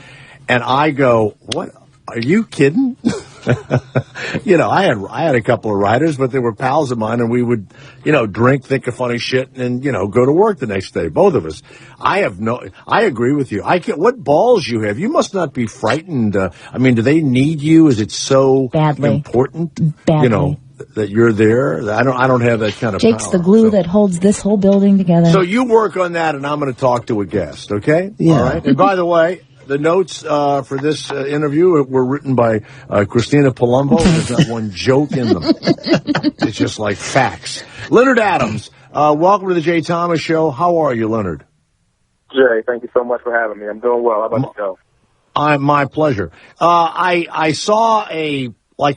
and I go, what? Are you kidding? I had a couple of writers, but they were pals of mine, and we would, drink, think of funny shit, and, go to work the next day, both of us. I agree with you. What balls you have? You must not be frightened. Do they need you? Is it so important? Badly. That you're there? I don't have that kind of Jake's power, the glue that holds this whole building together. So you work on that, and I'm going to talk to a guest, okay? Yeah. All right. And by the way, the notes for this interview were written by Christina Palumbo. There's not one joke in them. It's just like facts. Leonard Adams, welcome to the Jay Thomas Show. How are you, Leonard? Jay, thank you so much for having me. I'm doing well. How about yourself? My pleasure. I saw a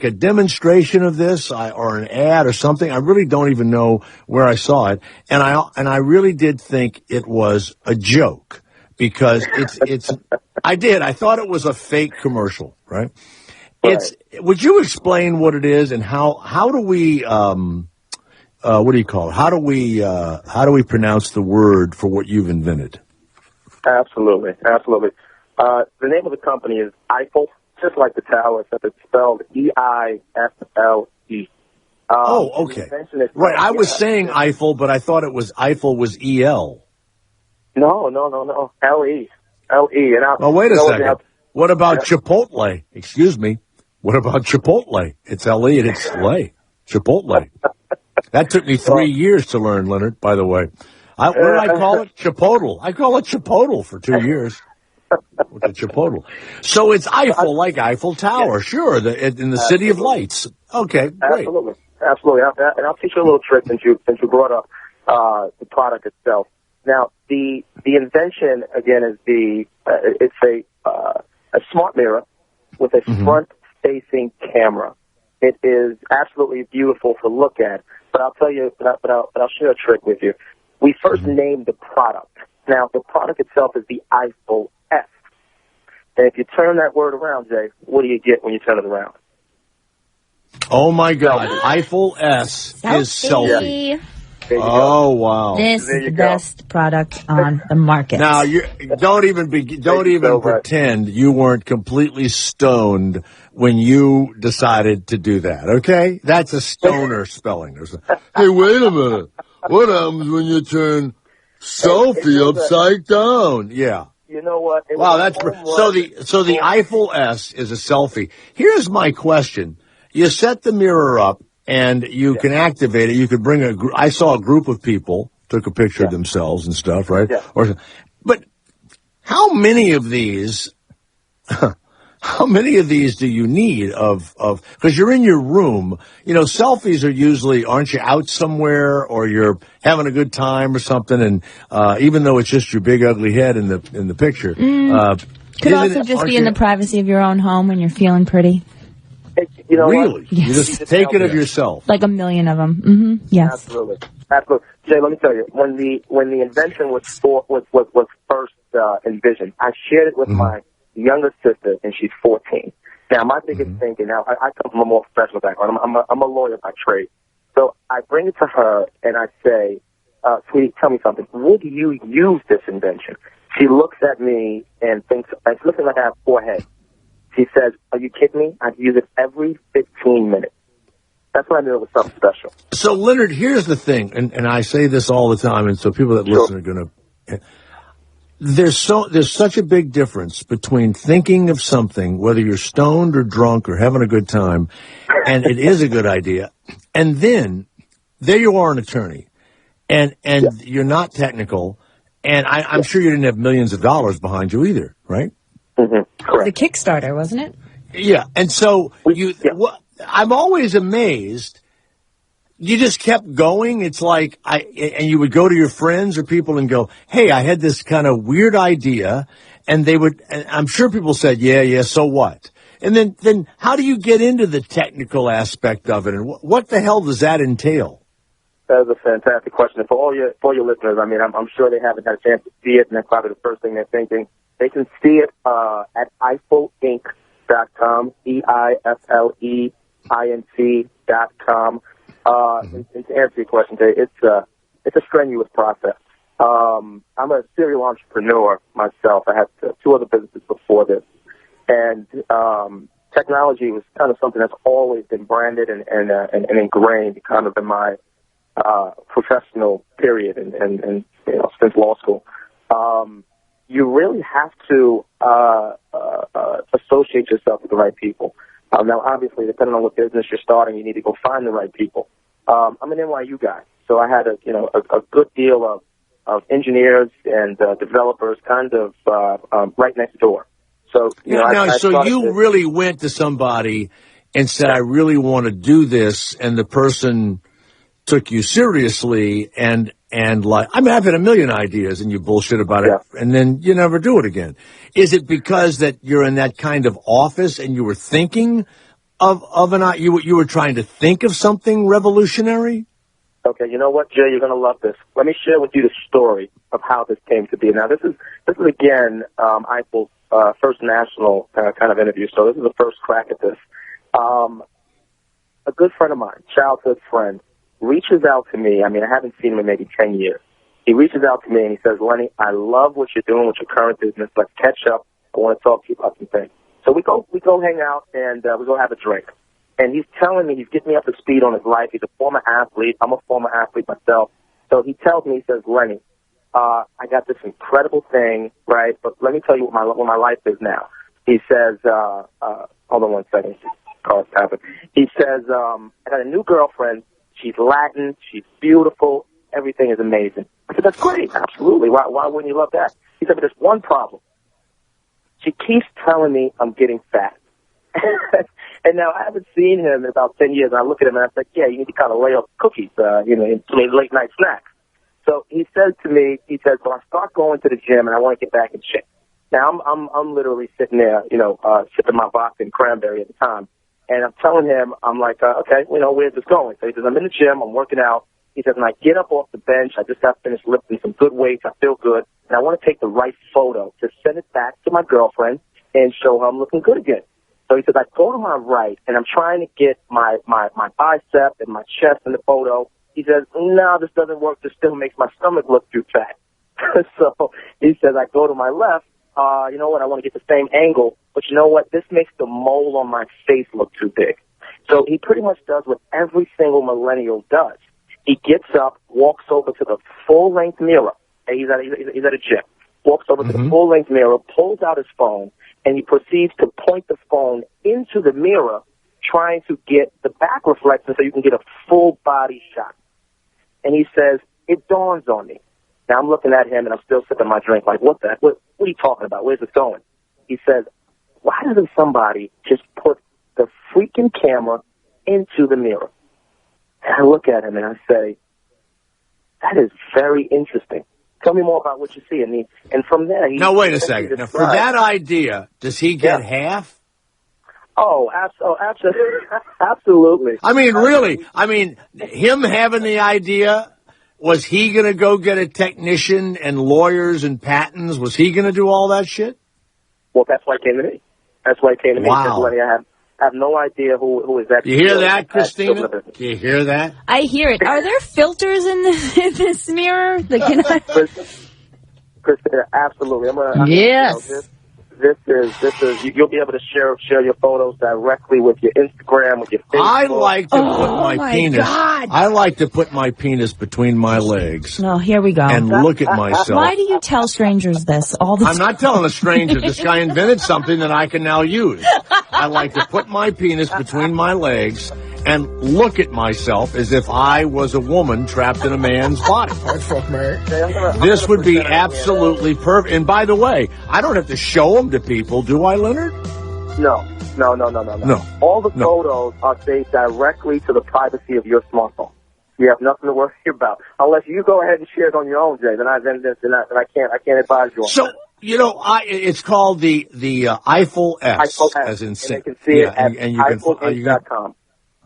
demonstration of this or an ad or something. I really don't even know where I saw it, and I really did think it was a joke. Because I thought it was a fake commercial, right? Would you explain what it is and how do we, what do you call it? How do we pronounce the word for what you've invented? Absolutely. The name of the company is Eiffel, just like the tower, except it's spelled E-I-F-L-E. Oh, okay. Right. I was saying Eiffel, but I thought Eiffel was E-L. No. L-E. L-E. Well, wait a second. What about Chipotle? Excuse me. What about Chipotle? It's L-E and it's Lay. Chipotle. That took me 3 years to learn, Leonard, by the way. What did I call it? Chipotle. I call it Chipotle for 2 years. With the Chipotle. So it's Eiffel, like Eiffel Tower. Sure. In the City of Lights. Okay, great. Absolutely. And I'll teach you a little trick since you brought up the product itself. Now, the invention again is it's a smart mirror with a front-facing camera. It is absolutely beautiful to look at. But I'll tell you, but I'll share a trick with you. We first named the product. Now, the product itself is the Eiffel S. And if you turn that word around, Jay, what do you get when you turn it around? Oh my God! Eiffel S is selfie. Oh wow! This is the best product on the market. Now you don't even pretend you weren't completely stoned when you decided to do that. Okay, that's a stoner spelling. Hey, wait a minute! What happens when you turn selfie upside down? Yeah. You know what? Wow, that's so the Eiffel S is a selfie. Here's my question: you set the mirror up. And you can activate it. You could bring I saw a group of people took a picture of themselves and stuff, right? Yeah. But how many of these? How many of these do you need because you're in your room? Selfies are usually, aren't you out somewhere or you're having a good time or something? And even though it's just your big ugly head in the picture, could also just be in the privacy of your own home when you're feeling pretty. Really? Yes. You just take it of yourself. Like a million of them. Mm-hmm. Yes. Absolutely. Jay, let me tell you, when the invention was first envisioned, I shared it with my younger sister, and she's 14. Now, my biggest thinking, now, I come from a more professional background. I'm a lawyer by trade. So I bring it to her, and I say, sweetie, tell me something. Would you use this invention? She looks at me and thinks, it's looking like I have 4 heads. She says, are you kidding me? I use it every 15 minutes. That's when I knew it was something special. So, Leonard, here's the thing, and I say this all the time, and so people that listen are going to... There's such a big difference between thinking of something, whether you're stoned or drunk or having a good time, and it is a good idea. And then there you are, an attorney, and you're not technical, and I'm sure you didn't have millions of dollars behind you either, right? Mm-hmm. The Kickstarter, wasn't it? Yeah, and so I'm always amazed. You just kept going. It's like and you would go to your friends or people and go, "Hey, I had this kind of weird idea," and they would. And I'm sure people said, "Yeah, so what?" And then how do you get into the technical aspect of it, and what the hell does that entail? That is a fantastic question. For all your listeners, I mean, I'm sure they haven't had a chance to see it, and that's probably the first thing they're thinking. They can see it at eiffelinc.com, EIFLEINC.com. And to answer your question, Jay, it's a strenuous process. I'm a serial entrepreneur myself. I had 2 other businesses before this, and technology was kind of something that's always been branded and ingrained kind of in my professional period and since law school. You really have to associate yourself with the right people. Now, obviously, depending on what business you're starting, you need to go find the right people. I'm an NYU guy, so I had a good deal of engineers and developers kind of right next door. So you really went to somebody and said, "I really want to do this," and the person took you seriously and like, I mean, I've had a million ideas and you bullshit about it and then you never do it again. Is it because that you're in that kind of office and you were thinking of you were trying to think of something revolutionary? Okay, you know what, Jay, you're going to love this. Let me share with you the story of how this came to be. Now, this is again, Eiffel's first national kind of interview, so this is the first crack at this. A good friend of mine, childhood friend, reaches out to me. I mean, I haven't seen him in maybe 10 years. He reaches out to me and he says, "Lenny, I love what you're doing with your current business. Let's catch up. I want to talk to you about some things." So we go hang out and we go have a drink. And he's telling me, he's getting me up to speed on his life. He's a former athlete. I'm a former athlete myself. So he tells me, he says, "Lenny, I got this incredible thing, right? But let me tell you what my life is now." He says, hold on one second. He says, "I got a new girlfriend. She's Latin. She's beautiful. Everything is amazing." I said, "That's great. Absolutely. Why wouldn't you love that?" He said, "But there's one problem. She keeps telling me I'm getting fat." And now I haven't seen him in about 10 years. And I look at him and I say, "Yeah, you need to kind of lay off cookies, late night snacks." So he says to me, "So I start going to the gym and I want to get back in shape." Now I'm literally sitting there, sipping my vodka and cranberry at the time. And I'm telling him, I'm like, "Okay, where's this going?" So he says, "I'm in the gym, I'm working out." He says, "And I get up off the bench, I just got finished lifting some good weights, I feel good, and I want to take the right photo to send it back to my girlfriend and show her I'm looking good again." So he says, "I go to my right, and I'm trying to get my bicep and my chest in the photo." He says, "No, this doesn't work, this still makes my stomach look too fat." So he says, "I go to my left, you know what, I want to get the same angle, but you know what, this makes the mole on my face look too big." So he pretty much does what every single millennial does. He gets up, walks over to the full-length mirror, and he's at a gym, walks over to the full-length mirror, pulls out his phone, and he proceeds to point the phone into the mirror, trying to get the back reflection so you can get a full-body shot. And he says, "It dawns on me." Now, I'm looking at him, and I'm still sipping my drink, like, what are you talking about? Where's this going? He says, "Why doesn't somebody just put the freaking camera into the mirror?" And I look at him, and I say, "That is very interesting. Tell me more about what you see." And from there, Now, wait a second. Now, for that idea, does he get half? Oh, absolutely. I mean, really. I mean, him having the idea, was he going to go get a technician and lawyers and patents? Was he going to do all that shit? Well, that's why he came to me. Wow. He says, "Lenny, I have no idea who is that." You hear that, Christina? Do you hear that? I hear it. Are there filters in this mirror? Christina, absolutely. Yes. This is. You'll be able to share your photos directly with your Instagram, with your Facebook. I like to put my penis. God. I like to put my penis between my legs. No, here we go. And look at myself. Why do you tell strangers this all the time? I'm not telling a stranger. This guy invented something that I can now use. I like to put my penis between my legs and look at myself as if I was a woman trapped in a man's body. This would be absolutely perfect. And by the way, I don't have to show them to people, do I, Leonard? No. All the photos are saved directly to the privacy of your smartphone. You have nothing to worry about. Unless you go ahead and share it on your own, Jay, then I can't advise you on So, that. you know, it's called the Eiffel S, as in and you can see it at EiffelInc.com.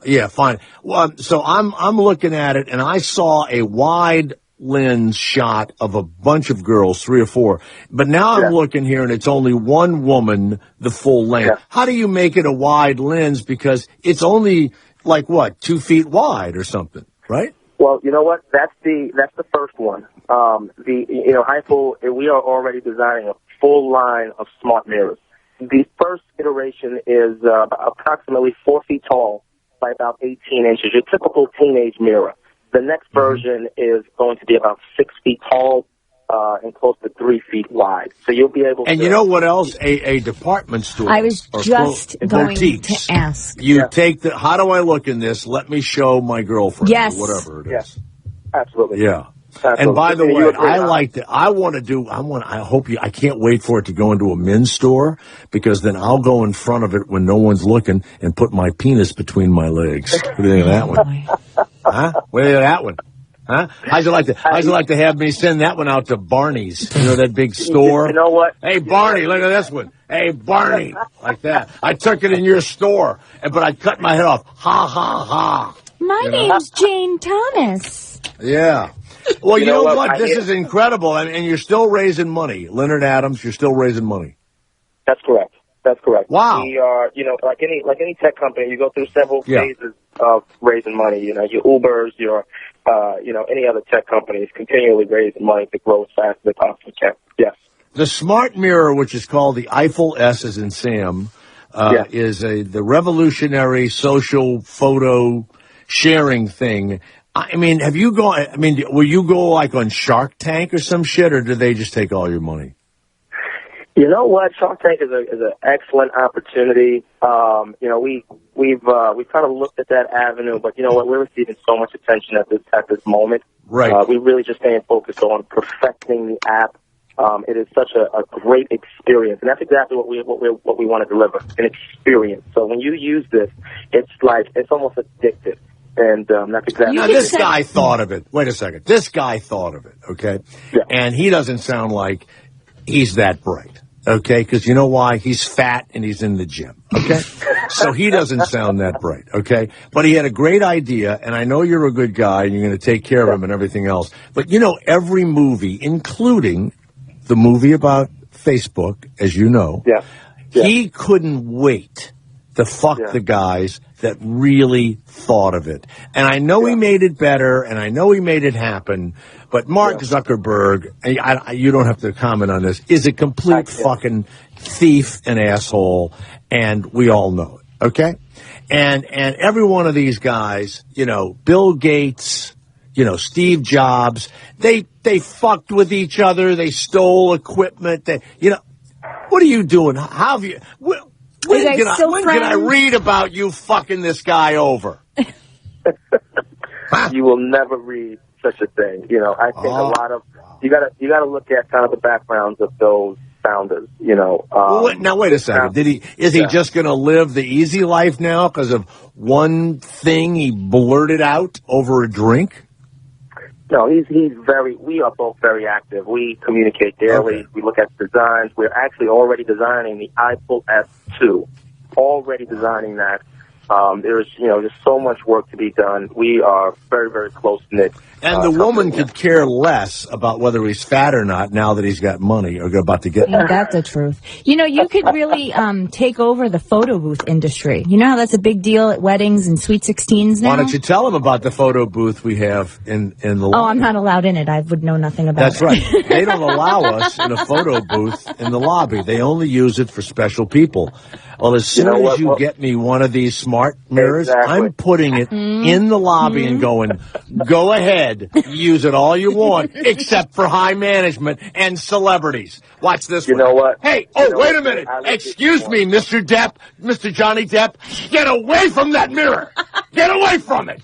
Yeah, fine. Well, so I'm looking at it, and I saw a wide lens shot of a bunch of girls, 3 or 4. But now I'm looking here, and it's only one woman, the full length. Yeah. How do you make it a wide lens? Because it's only like 2 feet wide or something, right? Well, you know what? That's the first one. Eiffel, we are already designing a full line of smart mirrors. The first iteration is approximately 4 feet tall by about 18 inches, your typical teenage mirror. The next version is going to be about 6 feet tall and close to 3 feet wide. So you'll be able to... And you know what else? A department store. I was just going to ask. You take the... How do I look in this? Let me show my girlfriend. Yes. Or whatever it is. Yes. Absolutely. Yeah. Absolutely. And by the way, I can't wait for it to go into a men's store, because then I'll go in front of it when no one's looking and put my penis between my legs. What do you think of that one? Huh? What do you think of that one? Huh? How'd you like to have me send that one out to Barney's? You know, that big store? You know what? Hey, Barney, look at this one. Hey, Barney. Like that. I took it in your store, but I cut my head off. Ha, ha, ha. My name's Jane Thomas. Yeah. Well, you know what? This is incredible, and you're still raising money. Leonard Adams, you're still raising money. That's correct. Wow. We are, like any tech company, you go through several phases of raising money. You know, your Ubers, your, any other tech companies continually raising money to grow as fast as they possibly can. Yes. The smart mirror, which is called the Eiffel S as in Sam, is the revolutionary social photo sharing thing. I mean, will you go like on Shark Tank or some shit, or do they just take all your money? You know what? Shark Tank is an excellent opportunity. We've kind of looked at that avenue, but you know what? We're receiving so much attention at this moment. Right. We're really just staying focused on perfecting the app. It is such a great experience, and that's exactly what we want to deliver, an experience. So when you use this, it's almost addictive. And that's exactly. Now, this guy thought of it. Wait a second. This guy thought of it, okay? Yeah. And he doesn't sound like he's that bright, okay? Because you know why? He's fat and he's in the gym, okay? So he doesn't sound that bright, okay? But he had a great idea, and I know you're a good guy, and you're going to take care of him and everything else. But, every movie, including the movie about Facebook, as you know, he couldn't wait to fuck the guys that really thought of it. And I know he made it better, and I know he made it happen, but Mark Zuckerberg, you don't have to comment on this, is a complete fucking thief and asshole, and we all know it, okay? And every one of these guys, Bill Gates, Steve Jobs, they fucked with each other, they stole equipment, what are you doing? How have you... When can I read about you fucking this guy over? You will never read such a thing. I think a lot of you gotta look at kind of the backgrounds of those founders. Now wait a second. Is he just going to live the easy life now because of one thing he blurted out over a drink? No, we are both very active. We communicate daily. Okay. We look at designs. We're actually already designing the Eiffel S2. Already designing that. There's, just so much work to be done. We are very, very close-knit. And the woman could care less about whether he's fat or not now that he's got money or about to get. Ain't that the truth? You could really take over the photo booth industry. You know how that's a big deal at weddings and Sweet 16s now? Why don't you tell them about the photo booth we have in the lobby? Oh, I'm not allowed in it. I would know nothing about That's it. That's right. They don't allow us in a photo booth in the lobby. They only use it for special people. Well, as soon as you get me one of these smart mirrors, I'm putting it in the lobby and going, go ahead, use it all you want, except for high management and celebrities. Watch this one. You know what? Hey, wait a minute. Excuse me, Mr. Depp, Mr. Johnny Depp. Get away from that mirror. Get away from it.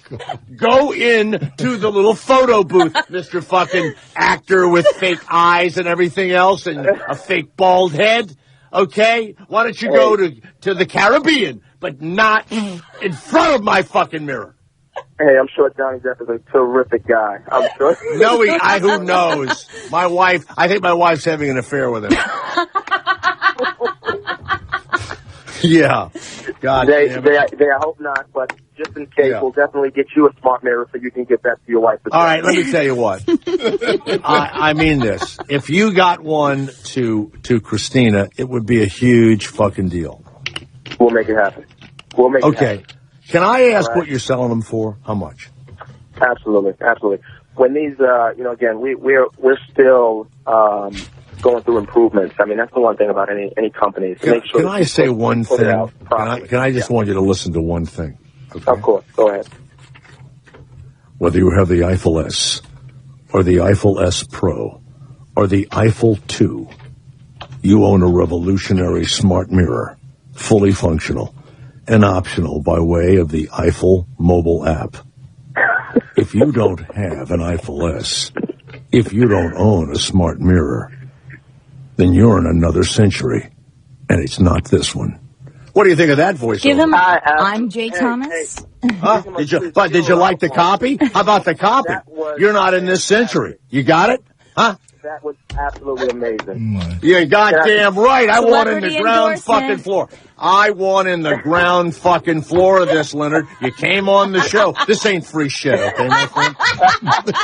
Go in to the little photo booth, Mr. fucking actor with fake eyes and everything else and a fake bald head. Okay? Why don't you go to the Caribbean, but not in front of my fucking mirror? Hey, I'm sure Johnny Depp is a terrific guy. I'm sure. No, who knows? I think my wife's having an affair with him. Yeah. God damn it. I hope not, but just in case, we'll definitely get you a smart mirror so you can get that to your wife. All right, let me tell you what. I mean this. If you got one to Christina, it would be a huge fucking deal. We'll make it happen. Okay. Can I ask what you're selling them for? How much? Absolutely. When these, again, we're still going through improvements. I mean, that's the one thing about any company. Can I say one thing? Can I just want you to listen to one thing? Okay? Of course. Go ahead. Whether you have the Eiffel S or the Eiffel S Pro or the Eiffel 2, you own a revolutionary smart mirror, fully functional and optional by way of the Eiffel mobile app. If you don't have an Eiffel S, if you don't own a smart mirror, then you're in another century, and it's not this one. What do you think of that voice? Give him. I'm Jay Thomas. Huh? Did you like the copy? How about the copy? You're not in this century. You got it? Huh? That was absolutely amazing. You're goddamn right. I want in the ground fucking floor. I want in the ground fucking floor of this, Leonard. You came on the show. This ain't free shit, okay, my friend?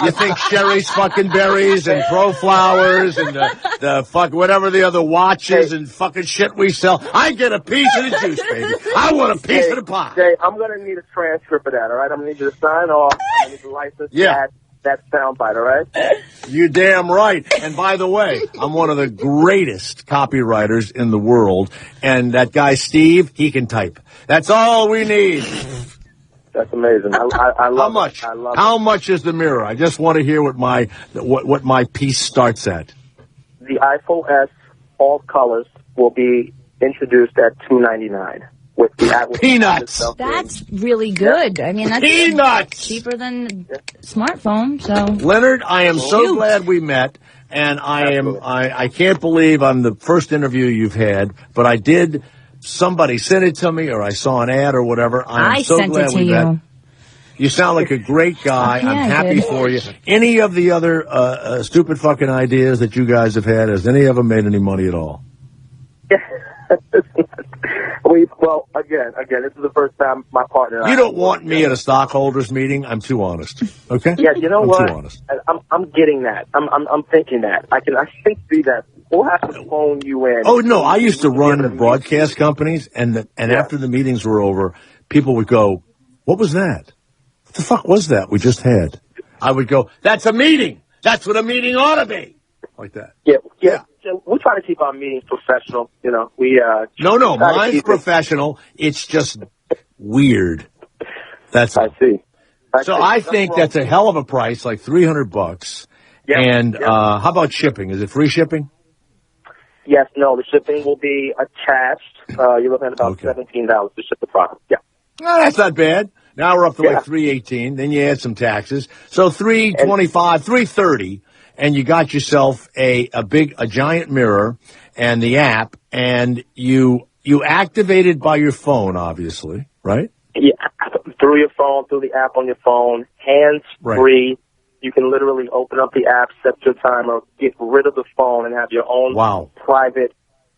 You think Sherry's fucking berries and Pro Flowers and the fuck whatever the other watches and fucking shit we sell. I get a piece of the juice, baby. I want a piece of the pie. Jay, I'm going to need a transcript of that, all right? I'm going to need you to sign off. I'm going to need the license. Yeah. That soundbite, all right? You damn right. And by the way, I'm one of the greatest copywriters in the world. And that guy, Steve, he can type. That's all we need. That's amazing. I love How much? How much is the mirror? I just want to hear what my piece starts at. The Eiffel S, all colors, will be introduced at $299. With the peanuts. That's really good. I mean, that's peanuts. Cheaper than smartphone. So, Leonard, I am so glad we met, and I can't believe I'm the first interview you've had, but somebody sent it to me, or I saw an ad or whatever. I am so sent glad it to we you. met. You sound like a great guy. Yeah, I'm happy for you. Any of the other stupid fucking ideas that you guys have had, has any of them made any money at all? Well, again, this is the first time my partner. You don't want me at a stockholders meeting. I'm too honest. Okay? Yeah, you know what? I'm too honest. I'm getting that. I'm thinking that. I can see that. We'll have to phone you in. Oh no, I used to run broadcast companies, and after the meetings were over, people would go, "What was that? What the fuck was that we just had?" I would go, "That's a meeting. That's what a meeting ought to be." Like that. Yeah. We try to keep our meetings professional. No, mine's professional. It's just weird. That's all. I see. I think that's a hell of a price, like $300. Yeah. And how about shipping? Is it free shipping? Yes. No. The shipping will be attached. You're looking at about $17 to ship the product. Yeah. No, that's not bad. Now we're up to like $318. Then you add some taxes, so $325, $330. And you got yourself a giant mirror and the app, and you activate it by your phone, obviously, right? Yeah, through your phone, through the app on your phone, hands-free. Right. You can literally open up the app, set your timer, get rid of the phone, and have your own private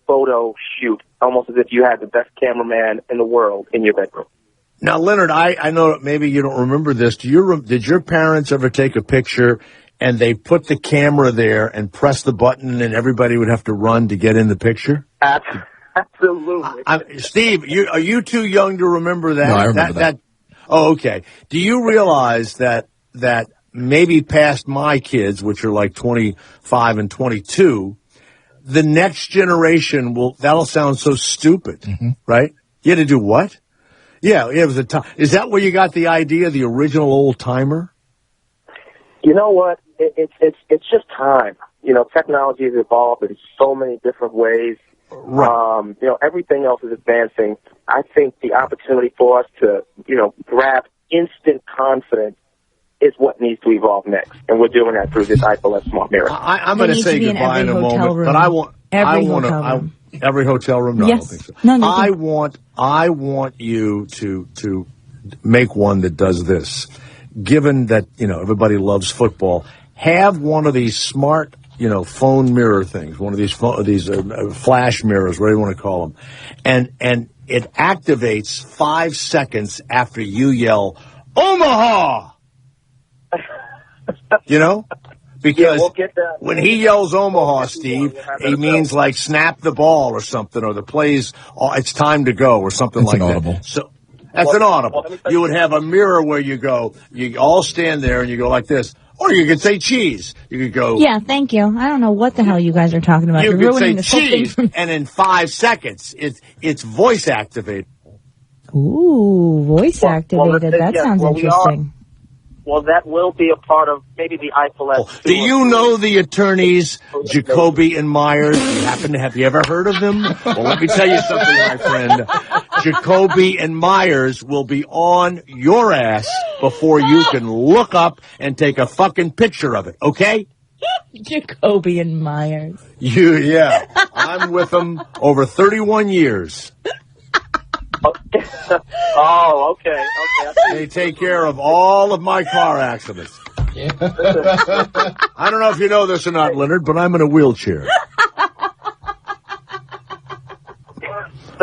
photo shoot, almost as if you had the best cameraman in the world in your bedroom. Now, Leonard, I know maybe you don't remember this. Did your parents ever take a picture and they put the camera there and press the button and everybody would have to run to get in the picture? Absolutely. Steve, are you too young to remember that? No, I remember that. Oh, okay. Do you realize that maybe past my kids, which are like 25 and 22, the next generation that'll sound so stupid, right? You had to do what? Yeah, it was a time. Is that where you got the idea, the original old timer? You know what? It's just time. You know, technology has evolved in so many different ways. Right. You know, everything else is advancing. I think the opportunity for us to, you know, grab instant confidence is what needs to evolve next, and we're doing that through this iPhone Smart Mirror. I'm going to say goodbye in a moment, but I want every hotel room. No, yes. I don't think so. No, I want you to make one that does this. Given that everybody loves football, have one of these smart phone mirror things, one of these flash mirrors, whatever you want to call them, and it activates 5 seconds after you yell Omaha. Because when he yells Omaha, Steve, he means like snap the ball or something, or the plays, it's time to go or something like that. So that's an audible. You would have a mirror where you all stand there and you go like this. Or you could say cheese. You could go. Yeah, thank you. I don't know what the hell you guys are talking about. You You're could say ruining this whole thing cheese, and in 5 seconds, it's voice activated. Ooh, voice activated. That sounds interesting. Well, that will be a part of maybe the iPhone. Do you know the attorneys, Jacoby and Myers? Have you ever heard of them? Well, let me tell you something, my friend. Jacoby and Myers will be on your ass before you can look up and take a fucking picture of it, okay? Jacoby and Myers. Yeah. I'm with them over 31 years. Oh, okay. They take care of all of my car accidents. I don't know if you know this or not, Leonard, but I'm in a wheelchair.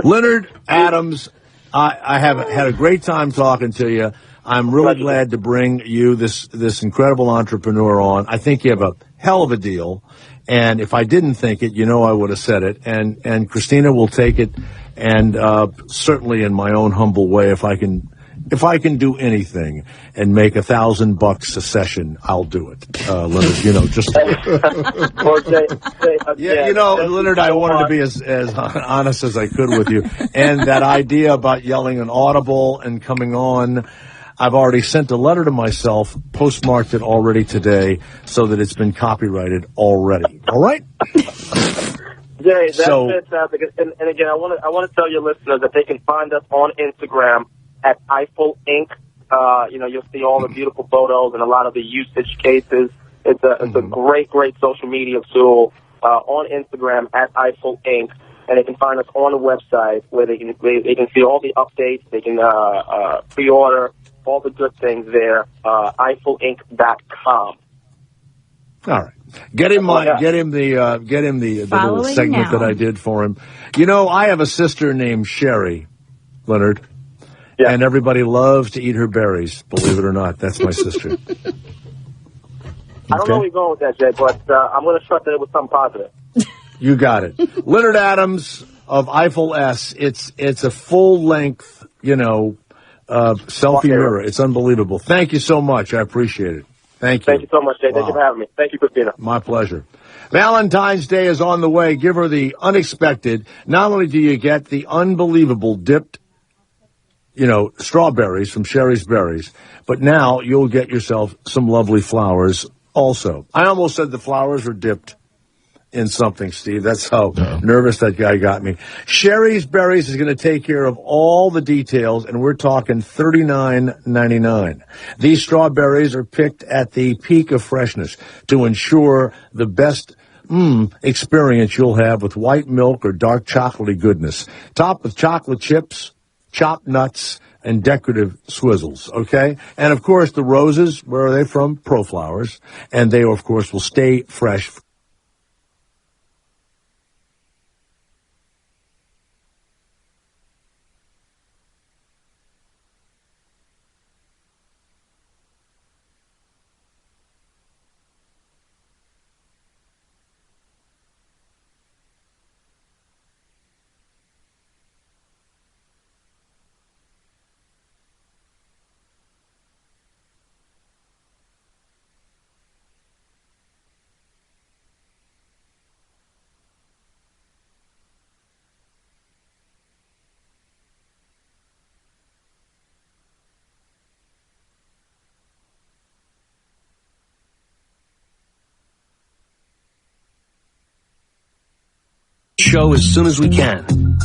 Leonard Adams, I have had a great time talking to you. I'm really glad to bring you this incredible entrepreneur on. I think you have a hell of a deal. And if I didn't think it, I would have said it. And Christina will take it. And certainly in my own humble way, if I can do anything and make $1,000 a session, I'll do it. Leonard, just Leonard, I wanted to be as honest as I could with you. And that idea about yelling an audible and coming on, I've already sent a letter to myself, postmarked it already today, so that it's been copyrighted already. All right. Jay, that's fantastic. And again, I want to tell your listeners that they can find us on Instagram at Eiffel Inc. You'll see all the beautiful photos and a lot of the usage cases. It's a great social media tool on Instagram at Eiffel Inc. And they can find us on the website where they can see all the updates. They can pre-order all the good things there. EiffelInc.com. All right. Get him the little segment that I did for him. I have a sister named Sherry, Leonard, and everybody loves to eat her berries. Believe it or not, that's my sister. Okay? I don't know where you're going with that, Jay, but I'm going to trust that it was something positive. You got it. Leonard Adams of Eiffel S. It's a full length, selfie mirror. It's unbelievable. Thank you so much. I appreciate it. Thank you. Thank you so much, Jay. Thank you for having me. Thank you, Christina. My pleasure. Valentine's Day is on the way. Give her the unexpected. Not only do you get the unbelievable dipped, strawberries from Sherry's Berries, but now you'll get yourself some lovely flowers also. I almost said the flowers were dipped in something, Steve. That's how nervous that guy got me. Sherry's Berries is going to take care of all the details, and we're talking $39.99. These strawberries are picked at the peak of freshness to ensure the best experience you'll have with white milk or dark chocolatey goodness. Topped with chocolate chips, chopped nuts, and decorative swizzles, okay? And, of course, the roses, where are they from? ProFlowers. And they, of course, will stay fresh. show as soon as we can. From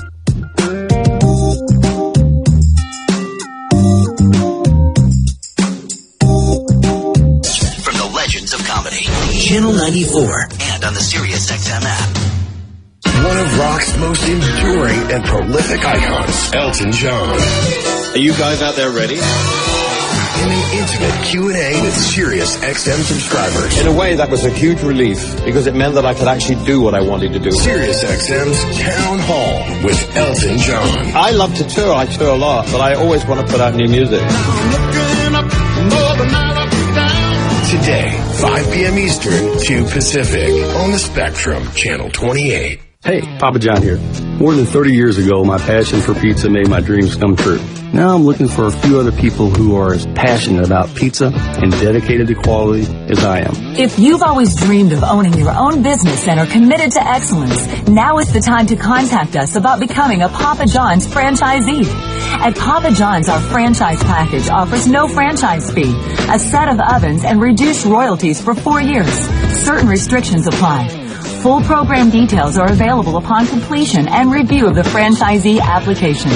the legends of comedy, Channel 94, and on the SiriusXM app. One of rock's most enduring and prolific icons, Elton John. Are you guys out there ready? In an intimate Q&A with SiriusXM subscribers. In a way, that was a huge relief because it meant that I could actually do what I wanted to do. SiriusXM's Town Hall with Elton John. I love to tour. I tour a lot, but I always want to put out new music. Today, 5 p.m. Eastern, 2 Pacific, on the Spectrum, Channel 28. Hey, Papa John here. More than 30 years ago, my passion for pizza made my dreams come true. Now I'm looking for a few other people who are as passionate about pizza and dedicated to quality as I am. If you've always dreamed of owning your own business and are committed to excellence, now is the time to contact us about becoming a Papa John's franchisee. At Papa John's, our franchise package offers no franchise fee, a set of ovens, and reduced royalties for 4 years. Certain restrictions apply. Full program details are available upon completion and review of the franchisee application.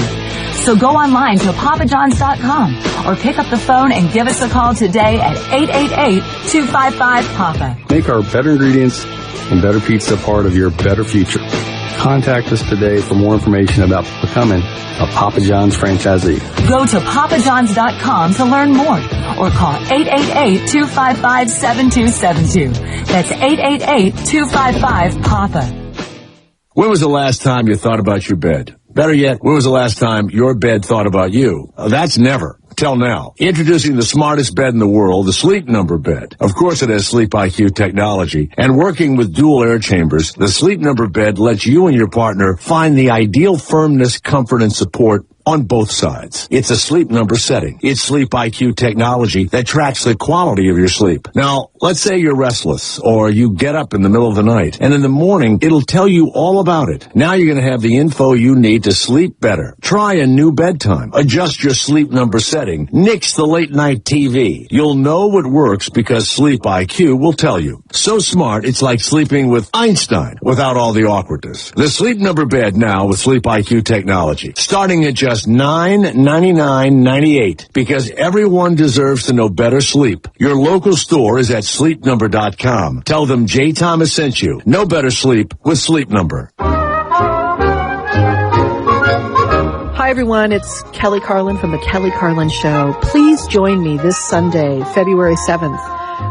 So go online to papajohns.com or pick up the phone and give us a call today at 888-255-PAPA. Make our better ingredients and better pizza part of your better future. Contact us today for more information about becoming a Papa John's franchisee. Go to papajohns.com to learn more or call 888-255-7272. That's 888-255-PAPA. When was the last time you thought about your bed? Better yet, when was the last time your bed thought about you? That's never. Till now. Introducing the smartest bed in the world, the Sleep Number bed. Of course it has Sleep IQ technology. And working with dual air chambers, the Sleep Number bed lets you and your partner find the ideal firmness, comfort, and support on both sides. It's a Sleep Number setting. It's Sleep IQ technology that tracks the quality of your sleep. Now, let's say you're restless or you get up in the middle of the night, and in the morning, it'll tell you all about it. Now you're going to have the info you need to sleep better. Try a new bedtime. Adjust your Sleep Number setting. Nix the late night TV. You'll know what works because Sleep IQ will tell you. So smart, it's like sleeping with Einstein without all the awkwardness. The Sleep Number bed now with Sleep IQ technology. Starting at just $999.98 because everyone deserves to know better sleep. Your local store is at sleepnumber.com. Tell them Jay Thomas sent you. Know better sleep with Sleep Number. Hi, everyone. It's Kelly Carlin from The Kelly Carlin Show. Please join me this Sunday, February 7th,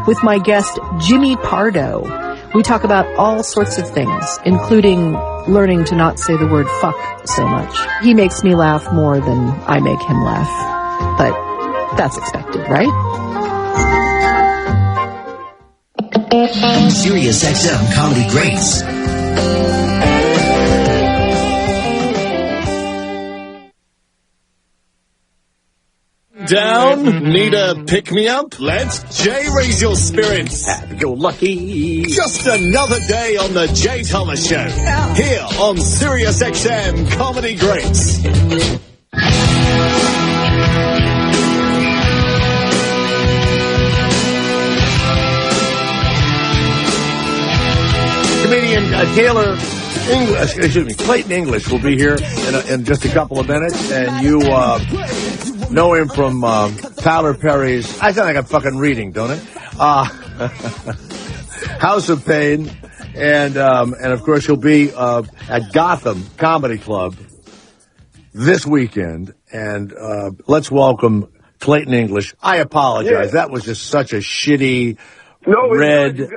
with my guest, Jimmy Pardo. We talk about all sorts of things, including learning to not say the word fuck so much. He makes me laugh more than I make him laugh. But that's expected, right? SiriusXM Comedy Greats. Down? Need a pick-me-up? Let Jay raise your spirits. Happy-go-lucky. Just another day on the Jay Thomas Show. Here on SiriusXM Comedy Greats. Comedian Clayton English will be here in just a couple of minutes, and you know him from Tyler Perry's. I sound like I'm fucking reading, don't it? House of Pain, and of course he'll be at Gotham Comedy Club this weekend. And let's welcome Clayton English. I apologize. That was just such a shitty red.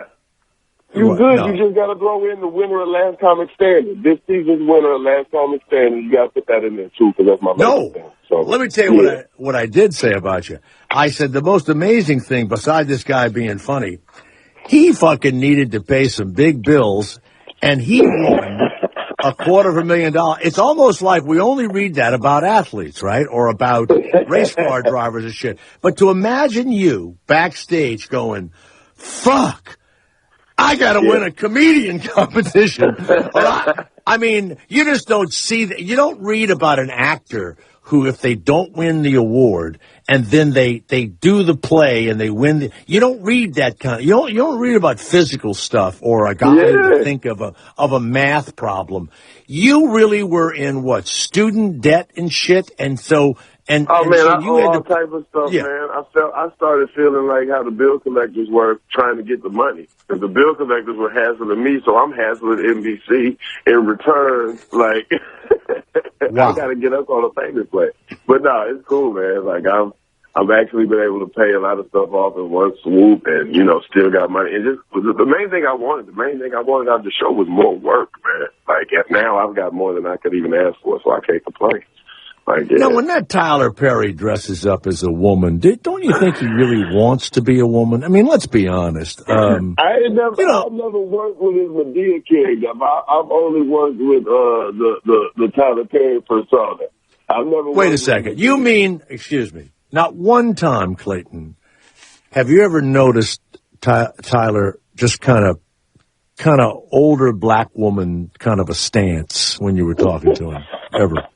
You good. No. You just got to throw in the winner of Last Comic Standing. This season's winner of Last Comic Standing. You got to put that in there, too, because that's my favorite thing. So, let me tell you what I did say about you. I said the most amazing thing, beside this guy being funny, he fucking needed to pay some big bills, and he won $250,000. It's almost like we only read that about athletes, right? Or about race car drivers and shit. But to imagine you backstage going, fuck, I gotta win a comedian competition. I mean, you just don't see that. You don't read about an actor who, if they don't win the award and then they do the play and they win, you don't read that kind of, you don't read about physical stuff or a guy to think of a math problem. You really were in what, student debt and shit, and so. I owe all type of stuff, man. I started feeling like how the bill collectors were trying to get the money. Because the bill collectors were hassling me, so I'm hassling NBC in return. Like, wow. I got to get up on a payment plan. But no, it's cool, man. Like, I've actually been able to pay a lot of stuff off in one swoop, and still got money. And just the main thing I wanted out of the show was more work, man. Like, now I've got more than I could even ask for, so I can't complain. Now, when that Tyler Perry dresses up as a woman, don't you think he really wants to be a woman? I mean, let's be honest. I've never worked with his Medea character. I've only worked with the Tyler Perry persona. I've never. Wait a second. You mean? Excuse me. Not one time, Clayton. Have you ever noticed Tyler just kind of older black woman kind of a stance when you were talking to him? Ever?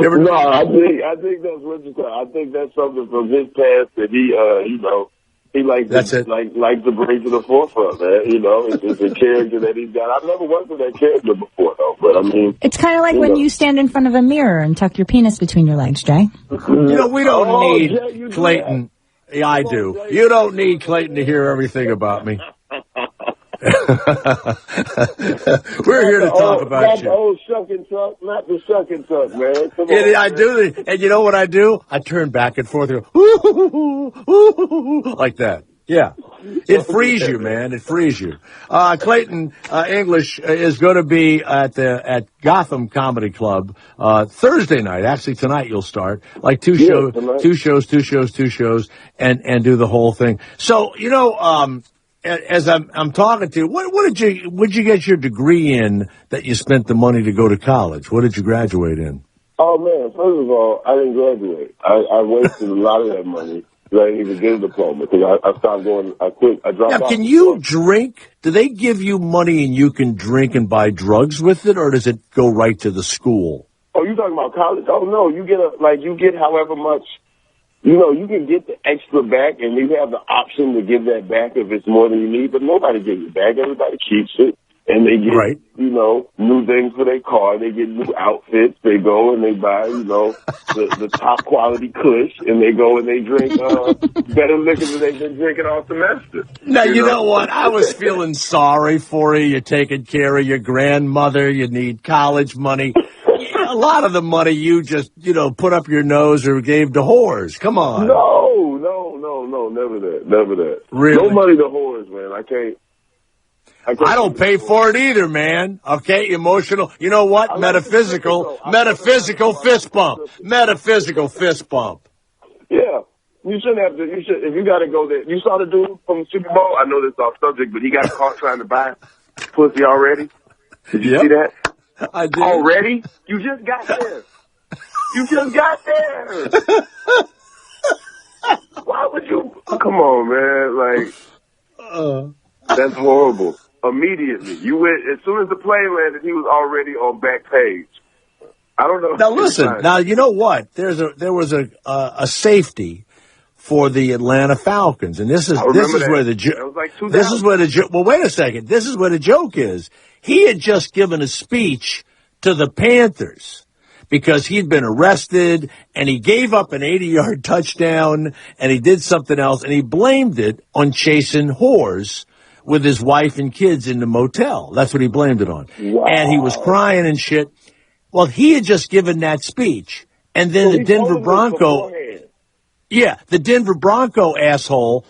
No, I think that's what you're saying. I think that's something from his past that he likes to bring to the forefront, man. It's a character that he's got. I've never worked with that character before, though. But I mean, it's kind of like when you stand in front of a mirror and tuck your penis between your legs, Jay. We don't need Clayton. Yeah, I do. You don't need Clayton to hear everything about me. We're here to talk about you. The old shucking truck, not the shucking truck, man. Come on, I do, and you know what I do? I turn back and forth like that. Yeah, it frees you, man. It frees you. Clayton English is going to be at Gotham Comedy Club Thursday night. Actually, tonight you'll start two shows, and do the whole thing. So as I'm talking to you, what did you get your degree in that you spent the money to go to college? What did you graduate in? Oh man, first of all, I didn't graduate. I wasted a lot of that money. I didn't even get a diploma because I stopped going. I quit. I dropped out. Now, can you drink? Do they give you money and you can drink and buy drugs with it, or does it go right to the school? Oh, you talking about college? Oh no, you get however much. You can get the extra back, and you have the option to give that back if it's more than you need, but nobody gives it back. Everybody keeps it, and they get, new things for their car. They get new outfits. They go and they buy, the top quality Kush, and they go and they drink better liquor than they've been drinking all semester. Now, you know what? I was feeling sorry for you. You're taking care of your grandmother. You need college money. A lot of the money you just, put up your nose or gave to whores. Come on. No, never that. Really? No money to whores, man. I can't I don't pay for it either, man. Okay, emotional. You know what? Metaphysical fist bump. Metaphysical fist bump. Yeah. You shouldn't have to. You should. If you got to go there. You saw the dude from the Super Bowl? I know this is off subject, but he got caught trying to buy pussy already. Did you see that? I did. Already? You just got there. Why would you? Come on, man. That's horrible. Immediately. You went, as soon as the plane landed, he was already on back page. I don't know. Now listen, you know what? There was a safety for the Atlanta Falcons, and this is where the joke. Well, wait a second. This is where the joke is. He had just given a speech to the Panthers because he'd been arrested, and he gave up an 80-yard touchdown, and he did something else, and he blamed it on chasing whores with his wife and kids in the motel. That's what he blamed it on. Wow. And he was crying and shit. Well, he had just given that speech, and then the Denver Bronco, the Denver Bronco asshole,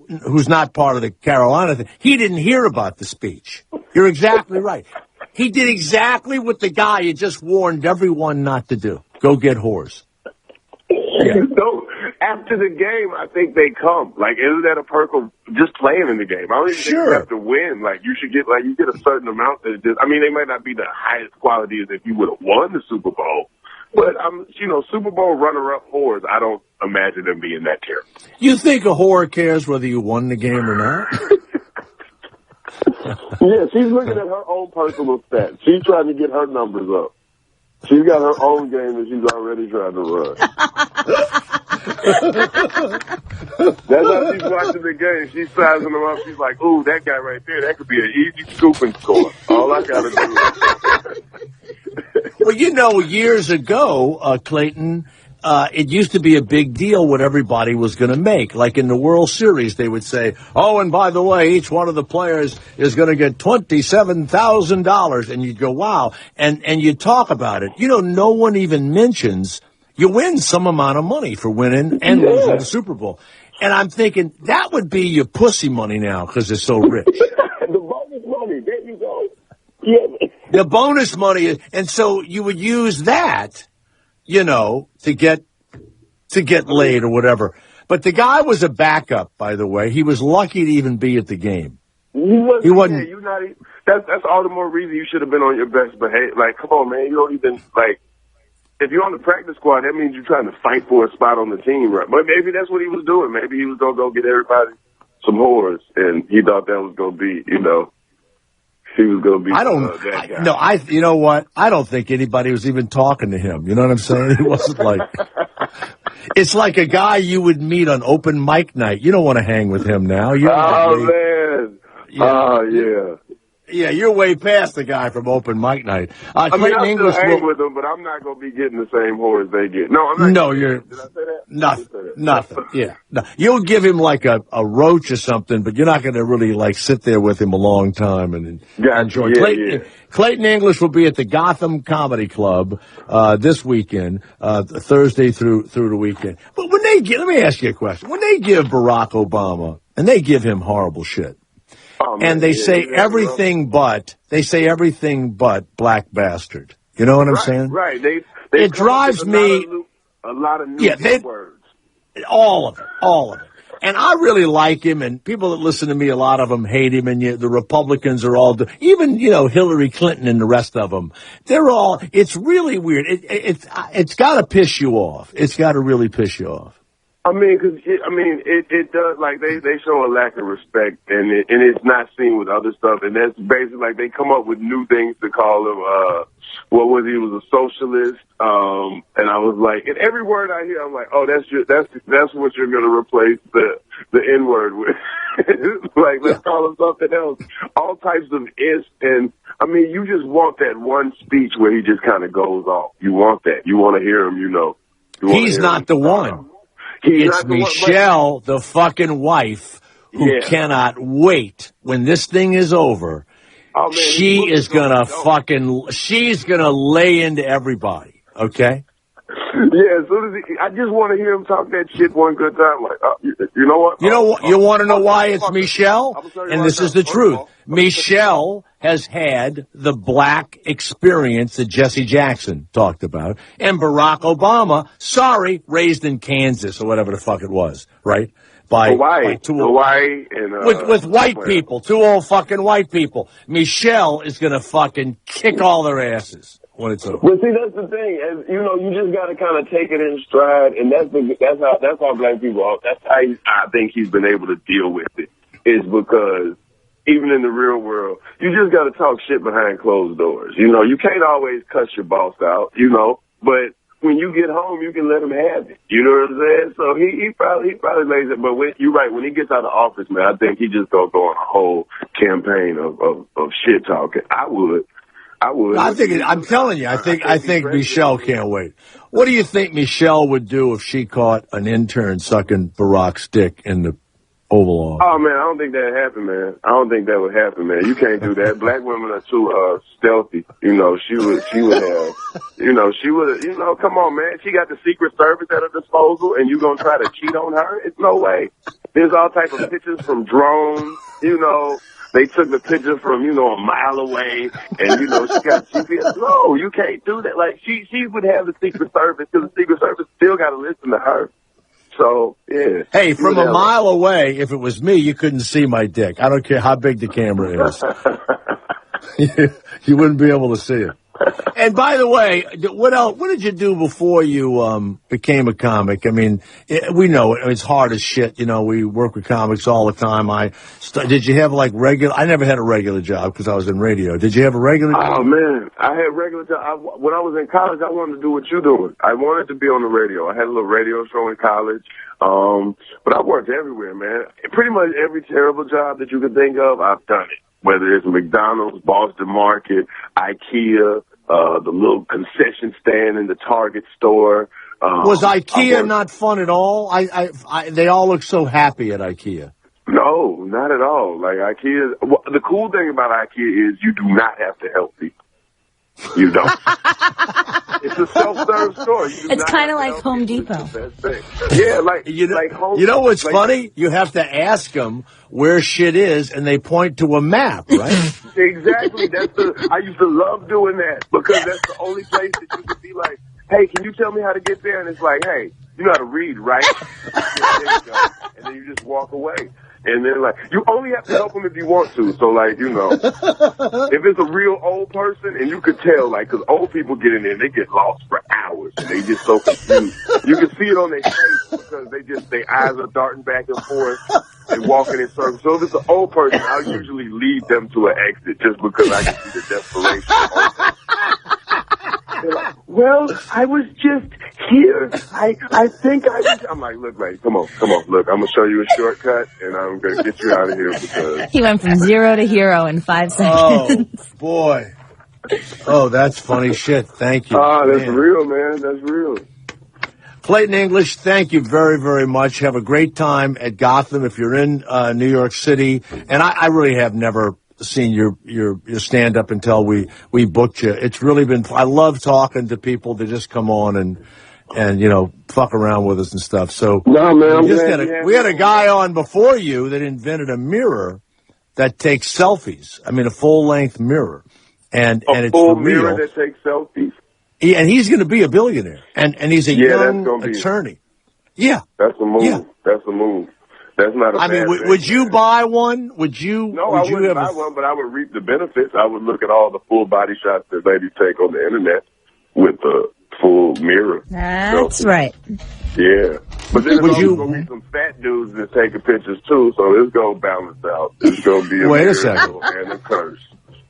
who's not part of the Carolina thing, he didn't hear about the speech. You're exactly right. He did exactly what the guy had just warned everyone not to do. Go get whores. Yeah. So after the game, I think they come. Like, isn't that a perk of just playing in the game? I don't even think you have to win. Like, you should get, you get a certain amount that just, they might not be the highest quality as if you would have won the Super Bowl. But, Super Bowl runner-up whores, I don't imagine them being that terrible. You think a whore cares whether you won the game or not? Yeah, she's looking at her own personal stats. She's trying to get her numbers up. She's got her own game that she's already trying to run. That's how she's watching the game. She's sizing them up. She's like, ooh, that guy right there, that could be an easy scooping score. All I got to do is... Well, you know, years ago, Clayton, it used to be a big deal what everybody was going to make. Like in the World Series, they would say, oh, and by the way, each one of the players is going to get $27,000. And you'd go, wow. And you'd talk about it. You know, no one even mentions you win some amount of money for winning and losing the Super Bowl. And I'm thinking that would be your pussy money now because it's so rich. The bonus money, there you go. Yeah. The bonus money. And so you would use that, you know, to get laid or whatever. But the guy was a backup, by the way. He was lucky to even be at the game. He wasn't. Yeah, that's all the more reason you should have been on your best behavior. Like, come on, man. You don't even, like, if you're on the practice squad, that means you're trying to fight for a spot on the team, right? But maybe that's what he was doing. Maybe he was going to go get everybody some whores, and he thought that was going to be, you know, he was going to be that guy. No, you know what? I don't think anybody was even talking to him. You know what I'm saying? It wasn't like, it's like a guy you would meet on open mic night. You don't want to hang with him now. Man. Yeah. Yeah, you're way past the guy from open mic night. I still hang with them, but I'm not going to be getting the same whores they get. No, I'm not. No, you're... Did I say that? Nothing. Yeah. No. You'll give him like a roach or something, but you're not going to really like sit there with him a long time and enjoy. Clayton English will be at the Gotham Comedy Club this weekend, Thursday through the weekend. But when they let me ask you a question. When they give Barack Obama, and they give him horrible shit, and they say everything but black bastard. You know what I'm saying? Right. It drives me a lot of new words. All of it. And I really like him, and people that listen to me, a lot of them hate him, and the Republicans are all, even, you know, Hillary Clinton and the rest of them, they're all, it's really weird. It's got to piss you off. It's got to really piss you off. I mean, it does, like, they show a lack of respect, and it's not seen with other stuff, and that's basically, like, they come up with new things to call him, what was he was a socialist, and I was like, and every word I hear, I'm like, oh, that's what you're going to replace the N-word with. Like, let's call him something else. All types of ifs, and, I mean, you just want that one speech where he just kind of goes off. You want that. You want to hear him, you know. He's not the one. It's Michelle, the fucking wife, who cannot wait when this thing is over. Oh, man, she's gonna lay into everybody. Okay? Yeah, as soon as I just want to hear him talk that shit one good time. Like, you know what? You want to know why it's Michelle? And this is the truth. Michelle has had the black experience that Jesse Jackson talked about, and Barack Obama, raised in Kansas or whatever the fuck it was, right? Hawaii and with white people, two old fucking white people. Michelle is gonna fucking kick all their asses when it's over. Well, see, that's the thing. As you know, you just got to kind of take it in stride, and that's how black people are. That's how I think he's been able to deal with it. Is because even in the real world, you just got to talk shit behind closed doors. You know, you can't always cuss your boss out. You know, but when you get home, you can let him have it. You know what I'm saying? So he probably lays it. But you're right. When he gets out of office, man, I think he just gonna go on a whole campaign of shit talking. I would. I'm telling you, I think Michelle can't wait. What do you think Michelle would do if she caught an intern sucking Barack's dick in the Oval Office? Oh man, I don't think that happened, man. I don't think that would happen, man. You can't do that. Black women are too stealthy. You know, she would have, come on, man. She got the Secret Service at her disposal, and you gonna try to cheat on her? It's no way. There's all type of pictures from drones, you know. They took the picture from, a mile away, and, she got GPS. No, you can't do that. Like, she would have the Secret Service, because the Secret Service still got to listen to her. So, yeah. Hey, from a mile away, if it was me, you couldn't see my dick. I don't care how big the camera is. You wouldn't be able to see it. And by the way, what else? What did you do before you became a comic? I mean, we know it. It's hard as shit. You know, we work with comics all the time. Did you have like regular? I never had a regular job because I was in radio. Did you have a regular job? Oh man, I had regular job. When I was in college, I wanted to do what you're doing. I wanted to be on the radio. I had a little radio show in college. But I worked everywhere, man. Pretty much every terrible job that you could think of, I've done it. Whether it's McDonald's, Boston Market, IKEA, the little concession stand in the Target store. Was IKEA not fun at all? They all look so happy at IKEA. No, not at all. Like IKEA, the cool thing about IKEA is you do not have to help people. You don't. It's a self-serve store. It's kind of like Home Depot. Yeah, like you know what's funny? You have to ask them where shit is, and they point to a map, right? Exactly. I used to love doing that because that's the only place that you could be like, "Hey, can you tell me how to get there?" And it's like, "Hey, you know how to read, right?" Yeah, there you go. And then you just walk away. And then, like, you only have to help them if you want to. So, like, you know, if it's a real old person, and you could tell, like, because old people get in there and they get lost for hours. And they get so confused. You can see it on their face because their eyes are darting back and forth and walking in circles. So if it's an old person, I'll usually lead them to an exit just because I can see the desperation. They're like, well, I was just here. I think I'm like, look, man, come on. Look, I'm going to show you a shortcut, and I'm going to get you out of here because... He went from 0 to hero in 5 seconds. Oh, boy. Oh, that's funny shit. Thank you. That's real, man. That's real. Clayton English, thank you very, very much. Have a great time at Gotham if you're in New York City. And I really have never seen your stand up until we booked you. It's really been, I love talking to people that just come on and you know, fuck around with us and stuff. So no, man, we had a guy on before you that invented a mirror that takes selfies. I mean, a full length mirror, and it's full for real. Mirror that takes selfies. Yeah, and he's going to be a billionaire, and he's a young attorney. Yeah, that's a move. Yeah. That's a move. That's not a I mean, bad thing. would you buy one? Would you? No, I wouldn't buy one, but I would reap the benefits. I would look at all the full body shots that ladies take on the internet with the full mirror. That's right. Yeah. But then there's going to be some fat dudes that taking pictures too, so it's going to balance out. It's going to be a Wait a second. And a curse.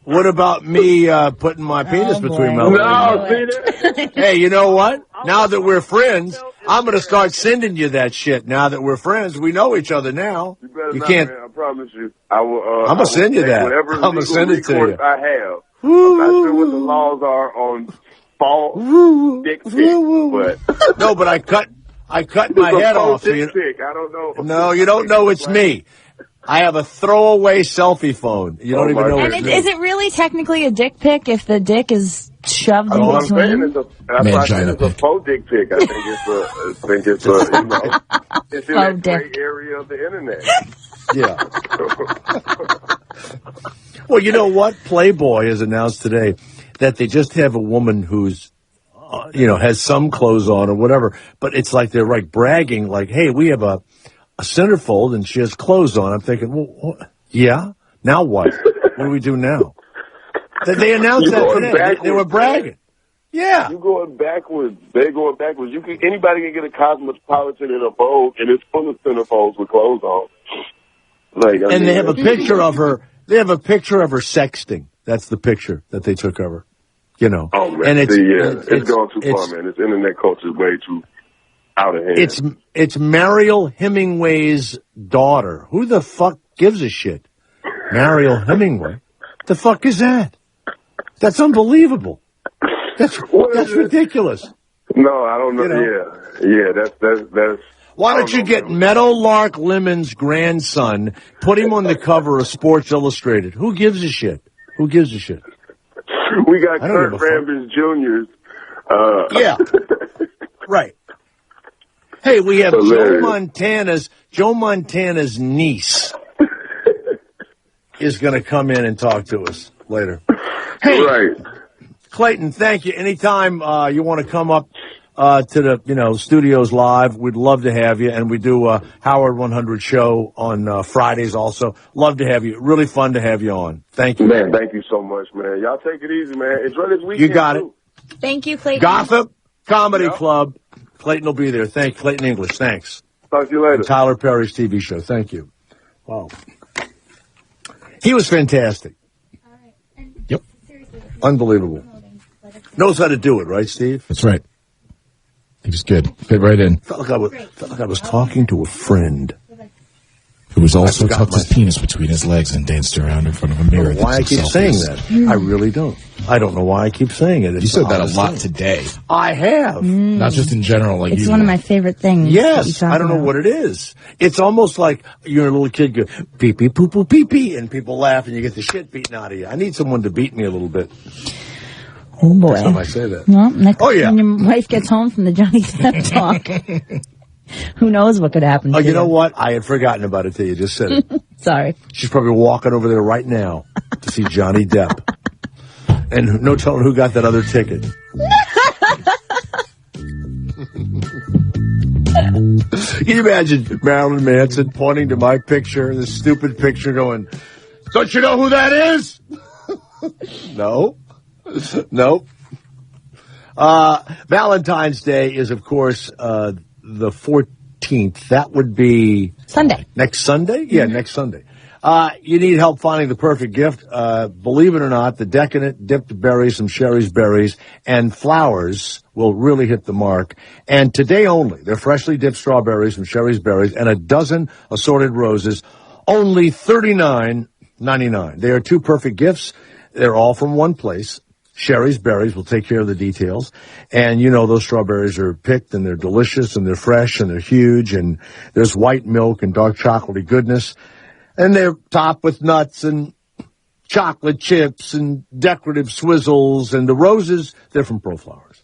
What about me putting my penis between my legs? No, see that? Hey, you know what? Now that we're friends, I'm going to start sending you that shit. Now that we're friends, we know each other now. You can't. Man, I promise you. I will. I'm going to send you that. I'm going to send it to you. I have. I'm not sure what the laws are on false dick pic, but no, but I cut my head off. So I don't know. No, you don't know it's me. I have a throwaway selfie phone. You don't even know it's me. Is it really technically a dick pic if the dick is shoved in I'm between? saying it's a faux dick pic. I think it's a you know, it's in that gray area of the internet. Yeah. Well, you know what? Playboy has announced today that they just have a woman who's, has some clothes on or whatever, but it's like they're like bragging, like, hey, we have a centerfold and she has clothes on. I'm thinking, well, yeah, now what? What do we do now? They announced that today. They were bragging. Yeah. You going backwards. They're going backwards. Anybody can get a Cosmopolitan in a Vogue, and it's full of centerfolds with clothes on. They have a picture of her. They have a picture of her sexting. That's the picture that they took of her. You know. Oh man, and it's gone too far, man. This internet culture is way too out of hand. It's Mariel Hemingway's daughter. Who the fuck gives a shit? Mariel Hemingway. The fuck is that? That's unbelievable. That's ridiculous. No, I don't know. You know? Yeah. That's. Why don't you get Meadowlark Lemon's grandson, put him on the cover of Sports Illustrated? Who gives a shit? Who gives a shit? We got Kurt Rambis Jr.'s. Yeah. Right. Hey, we have Joe Montana's niece is going to come in and talk to us later. Hey, right. Clayton, thank you. Anytime you want to come up to the, studios live. We'd love to have you. And we do a Howard 100 show on Fridays also. Love to have you. Really fun to have you on. Thank you. Man, thank you so much, man. Y'all take it easy, man. Enjoy this weekend. You got it. Thank you, Clayton. Gotham Comedy Club. Clayton will be there. Clayton English. Thanks. Talk to you later. And Tyler Perry's TV show. Thank you. Wow. He was fantastic. Yep. Unbelievable. Knows how to do it, right, Steve? That's right. He was good. Fit right in. Felt like I was talking to a friend. Who was also tucked his penis between his legs and danced around in front of a mirror. Why I keep saying that? I really don't. I don't know why I keep saying it. You said that a lot today. I have. Not just in general. Like it's one of my favorite things. Yes. I don't know what it is. It's almost like you're a little kid go, pee pee poo poo pee pee, and people laugh and you get the shit beaten out of you. I need someone to beat me a little bit. Oh, boy. That's how I say that. Well, next when your wife gets home from the Johnny Depp talk, who knows what could happen to you know what? I had forgotten about it till you just said it. Sorry. She's probably walking over there right now to see Johnny Depp. And no telling who got that other ticket. Can you imagine Marilyn Manson pointing to my picture, this stupid picture, going, "Don't you know who that is?" No. Nope. Valentine's Day is, of course, the 14th. That would be Sunday. Next Sunday? Yeah, next Sunday. You need help finding the perfect gift. Believe it or not, the decadent dipped berries from Sherry's Berries and flowers will really hit the mark. And today only, they're freshly dipped strawberries from Sherry's Berries and a dozen assorted roses, only $39.99. They are two perfect gifts. They're all from one place. Sherry's Berries will take care of the details. And those strawberries are picked and they're delicious and they're fresh and they're huge and there's white milk and dark chocolatey goodness. And they're topped with nuts and chocolate chips and decorative swizzles. And the roses, they're from ProFlowers.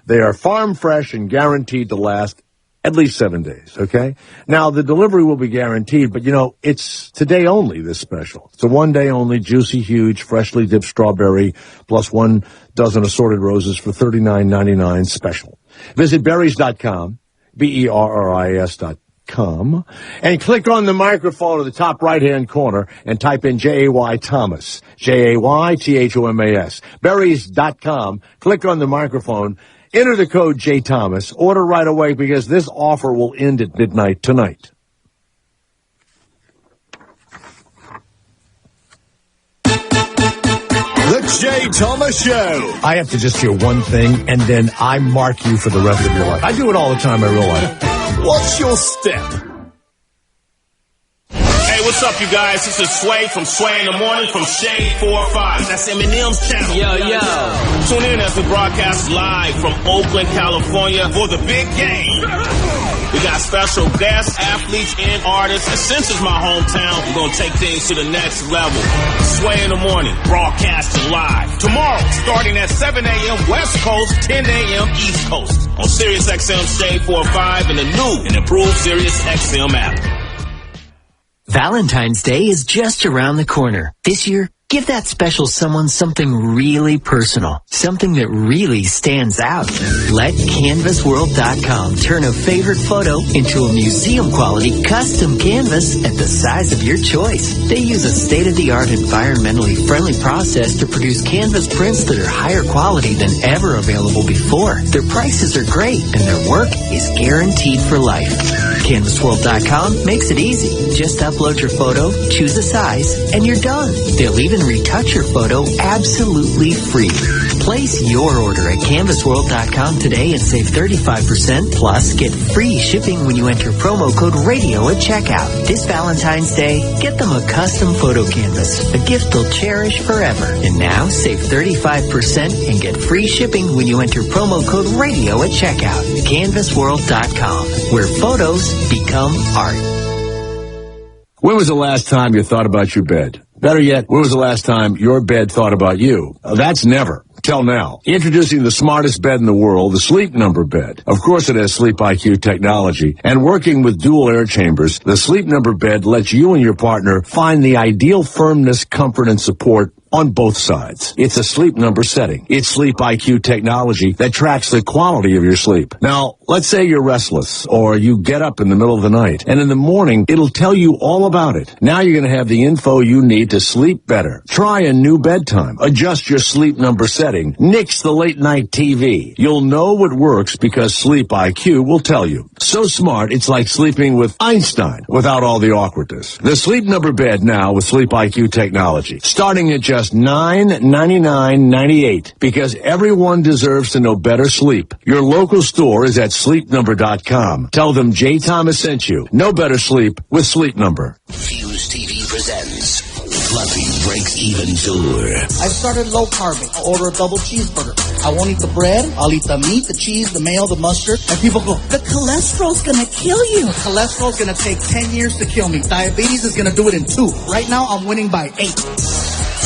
They are farm fresh and guaranteed to last at least 7 days, okay? Now, the delivery will be guaranteed, but, it's today only, this special. It's a one-day only, juicy, huge, freshly dipped strawberry plus 1 dozen assorted roses for $39.99 special. Visit berries.com, BERRIS.com, and click on the microphone in the top right-hand corner and type in J-A-Y Thomas, J-A-Y-T-H-O-M-A-S, berries.com, click on the microphone. Enter the code J Thomas. Order right away because this offer will end at midnight tonight. The J Thomas Show. I have to just hear one thing, and then I mark you for the rest of your life. I do it all the time in real life. What's your step? Hey, what's up, you guys? This is Sway from Sway in the Morning from Shade 4-5. That's Eminem's channel. Yo. Tune in as we broadcast live from Oakland, California for the big game. We got special guests, athletes, and artists. And since it's my hometown, we're going to take things to the next level. Sway in the Morning, broadcasting live. Tomorrow, starting at 7 a.m. West Coast, 10 a.m. East Coast. On SiriusXM Shade 4-5 and the new and improved SiriusXM app. Valentine's Day is just around the corner. This year, give that special someone something really personal, something that really stands out. Let CanvasWorld.com turn a favorite photo into a museum-quality custom canvas at the size of your choice. They use a state-of-the-art, environmentally friendly process to produce canvas prints that are higher quality than ever available before. Their prices are great, and their work is guaranteed for life. CanvasWorld.com makes it easy. Just upload your photo, choose a size, and you're done. They'll even retouch your photo absolutely free. Place your order at CanvasWorld.com today and save 35%, plus get free shipping when you enter promo code RADIO at checkout. This Valentine's Day, get them a custom photo canvas, a gift they'll cherish forever. And now, save 35% and get free shipping when you enter promo code RADIO at checkout. CanvasWorld.com, where photos become art. When was the last time you thought about your bed? Better yet, when was the last time your bed thought about you? That's never. Till now. Introducing the smartest bed in the world, the Sleep Number bed. Of course it has Sleep IQ technology. And working with dual air chambers, the Sleep Number bed lets you and your partner find the ideal firmness, comfort, and support on both sides. It's a Sleep Number setting. It's Sleep IQ technology that tracks the quality of your sleep. Now, let's say you're restless or you get up in the middle of the night, and in the morning, it'll tell you all about it. Now you're going to have the info you need to sleep better. Try a new bedtime. Adjust your Sleep Number setting. Nix the late night TV. You'll know what works because Sleep IQ will tell you. So smart, it's like sleeping with Einstein without all the awkwardness. The Sleep Number bed now with Sleep IQ technology, starting at just $999.98, because everyone deserves to know better sleep. Your local store is at sleepnumber.com. Tell them Jay Thomas sent you. Know better sleep with Sleep Number. Fuse TV presents Fluffy Breaks Even Tour. I've started low carbing. I'll order a double cheeseburger. I won't eat the bread. I'll eat the meat, the cheese, the mayo, the mustard. And people go, the cholesterol's gonna kill you. The cholesterol's gonna take 10 years to kill me. Diabetes is gonna do it in 2. Right now, I'm winning by 8.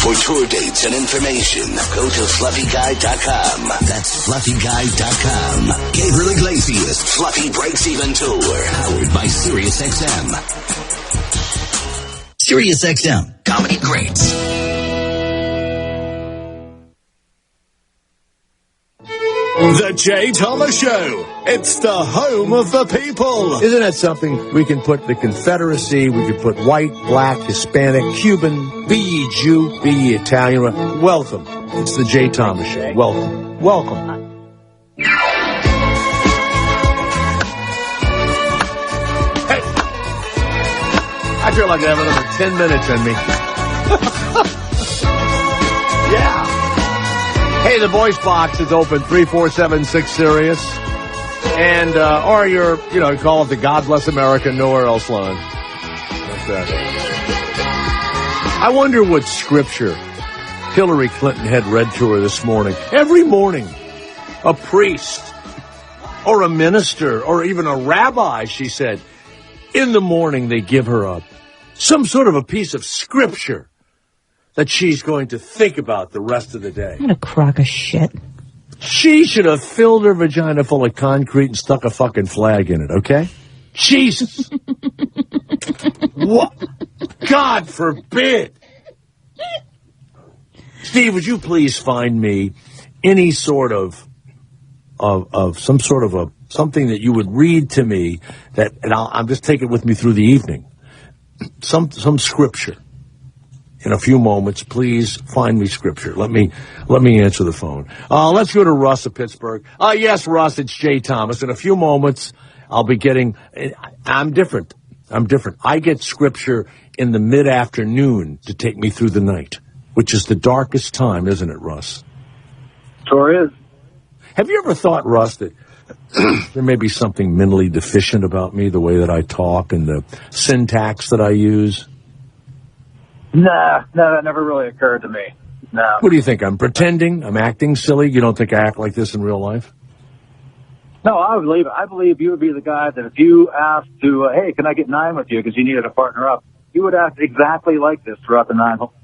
For tour dates and information, go to fluffyguy.com. That's fluffyguy.com. Gabriel Iglesias, Fluffy Breaks Even Tour. Powered by SiriusXM. SiriusXM. Comedy Greats. The Jay Thomas Show. It's the home of the people. Isn't that something? We can put the Confederacy, we could put white, black, Hispanic, Cuban, be ye Jew, be ye Italian. Welcome. It's the Jay Thomas Show. Welcome. Welcome. Hey! I feel like I have another 10 minutes in me. Yeah. Hey, the voice box is open, 347-6-SIRIUS. And, or you call it the God Bless America, Nowhere Else line. Like that. I wonder what scripture Hillary Clinton had read to her this morning. Every morning, a priest or a minister or even a rabbi, she said, in the morning they give her some sort of a piece of scripture that she's going to think about the rest of the day. What a crock of shit. She should have filled her vagina full of concrete and stuck a fucking flag in it, okay? Jesus. What? God forbid. Steve, would you please find me any sort of some sort of something that you would read to me and I'll just take it with me through the evening. Some scripture. In a few moments, please find me scripture. Let me answer the phone. Let's go to Russ of Pittsburgh. Yes, Russ, it's Jay Thomas. In a few moments, I'll be getting. I'm different. I get scripture in the mid-afternoon to take me through the night, which is the darkest time, isn't it, Russ? Sure is. Have you ever thought, Russ, that there may be something mentally deficient about me, the way that I talk and the syntax that I use? Nah, that never really occurred to me. No. What do you think? I'm pretending? I'm acting silly? You don't think I act like this in real life? No, I believe you would be the guy that if you asked to, hey, can I get 9 with you because you needed a partner up, you would act exactly like this throughout the 9 holes.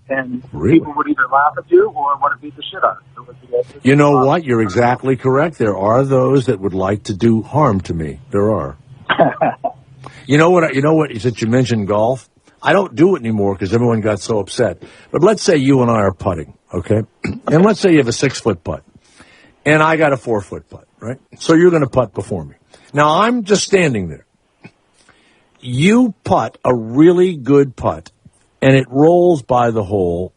And really? People would either laugh at you or want to beat the shit out of you. You know what? You're exactly correct. There are those that would like to do harm to me. There are. You know what? Since you mentioned golf, I don't do it anymore because everyone got so upset. But let's say you and I are putting, okay? And let's say you have a 6-foot putt, and I got a 4-foot putt, right? So you're going to putt before me. Now, I'm just standing there. You putt a really good putt, and it rolls by the hole,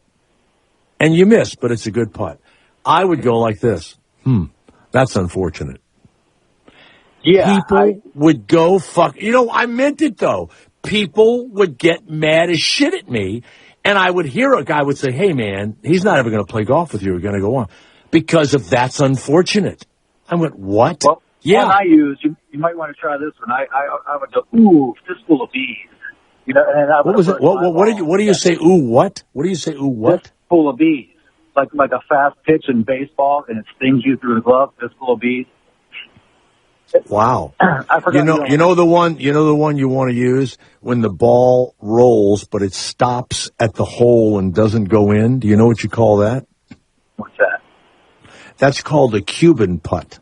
and you miss, but it's a good putt. I would go like this. That's unfortunate. Yeah. People would go fuck. I meant it, though. People would get mad as shit at me, and I would hear a guy would say, hey, man, he's not ever going to play golf with you. We're going to go on. Because of that's unfortunate. I went, what? Well, yeah. One I use, you might want to try this one. I would go, ooh, fistful of bees. And I what was it? What do you say, ooh, what? What do you say, ooh, what? Fistful of bees. Like a fast pitch in baseball, and it stings you through the glove, fistful of bees. Wow. I forgot you know the one you want to use when the ball rolls but it stops at the hole and doesn't go in? Do you know what you call that? What's that? That's called a Cuban putt.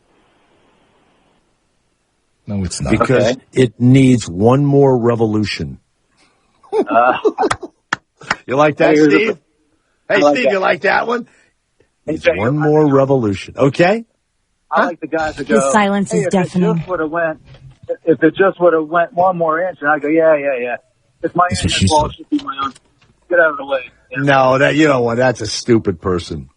No, it's not. Because it needs one more revolution. You like that, Steve? Hey, Steve, you like that one? It's one more revolution. Okay? I like the guys that go, His silence is deafening. If it just would have went one more inch, and I go, yeah. If my inch is small, it should be my own. Get out of the way. No, you know what? That's a stupid person.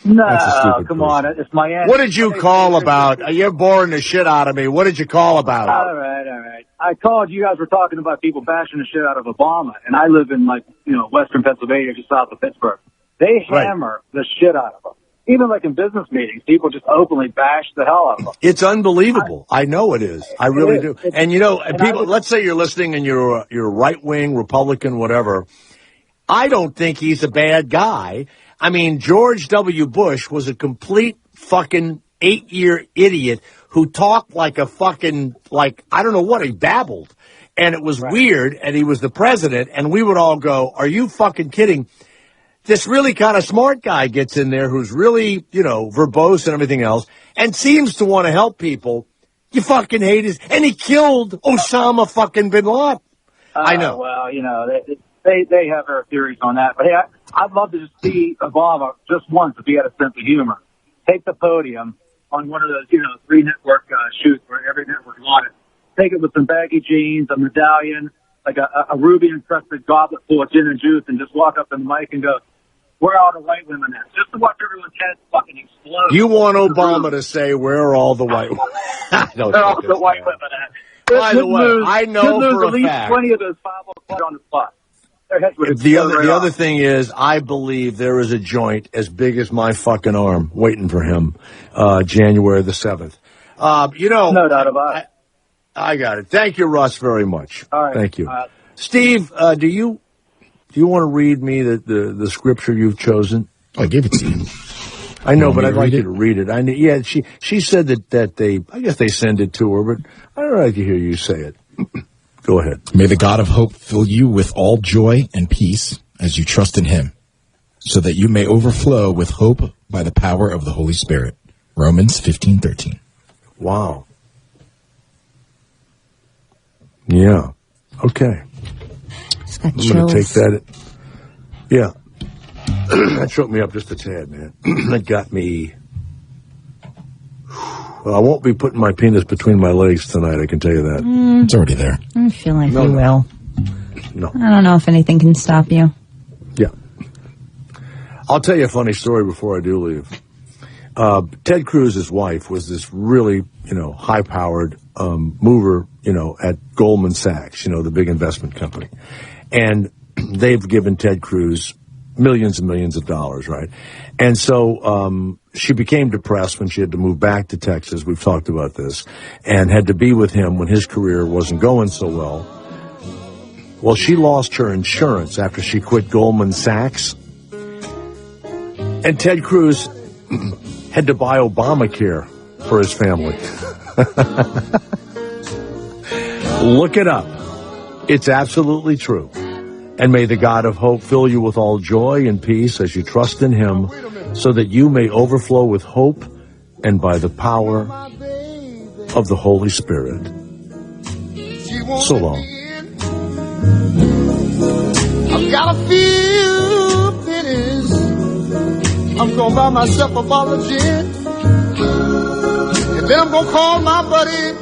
No, come on. It's my aunt. What did you call about? You're boring the shit out of me. What did you call about? All right. I called. You guys were talking about people bashing the shit out of Obama, and I live in Western Pennsylvania, just south of Pittsburgh. They hammer the shit out of them. Even like in business meetings, people just openly bash the hell out of them. It's unbelievable. I know it is. I really do. And people. Let's say you're listening and you're right wing, Republican, whatever. I don't think he's a bad guy. I mean, George W. Bush was a complete fucking 8-year idiot who talked like a fucking, I don't know what, he babbled. And it was weird, and he was the president, and we would all go, are you fucking kidding? This really kind of smart guy gets in there who's really, verbose and everything else, and seems to want to help people. You fucking hate his, and he killed Osama fucking bin Laden. I know. Well, they have their theories on that. But hey, I'd love to just see Obama just once if he had a sense of humor. Take the podium on one of those, 3 network shoots where every network on it. Take it with some baggy jeans, a medallion, like a ruby-encrusted goblet full of gin and juice, and just walk up to the mic and go, where are all the white women at? Just to watch everyone's head fucking explode. You want Obama to say, where are all the white women? Where are all the white women at? By the way, I know for a fact. 20 of those 505 on the spot. The other thing is, I believe there is a joint as big as my fucking arm waiting for him, January the 7th. No doubt about it. I got it. Thank you, Russ, very much. All right. Thank you. Steve, do you want to read me the scripture you've chosen? I gave it to you. I know, but I'd like you to read it. She said that I guess they send it to her, but I'd like to hear you say it. Go ahead. May the God of hope fill you with all joy and peace as you trust in him, so that you may overflow with hope by the power of the Holy Spirit. Romans 15:13. Wow. Yeah. Okay. I'm going to take that. Yeah. That choked me up just a tad, man. That got me. Well, I won't be putting my penis between my legs tonight, I can tell you that. It's already there. I feel like you will. No. I don't know if anything can stop you. Yeah. I'll tell you a funny story before I do leave. Ted Cruz's wife was this really, high-powered mover, at Goldman Sachs, the big investment company. And they've given Ted Cruz millions and millions of dollars, right? And so she became depressed when she had to move back to Texas. We've talked about this. And had to be with him when his career wasn't going so well. Well, she lost her insurance after she quit Goldman Sachs. And Ted Cruz had to buy Obamacare for his family. Look it up. It's absolutely true. And may the God of hope fill you with all joy and peace as you trust in him, so that you may overflow with hope and by the power of the Holy Spirit. So long. I've got a few pennies. I'm gonna buy myself a bottle of gin. And then I'm gonna call my buddy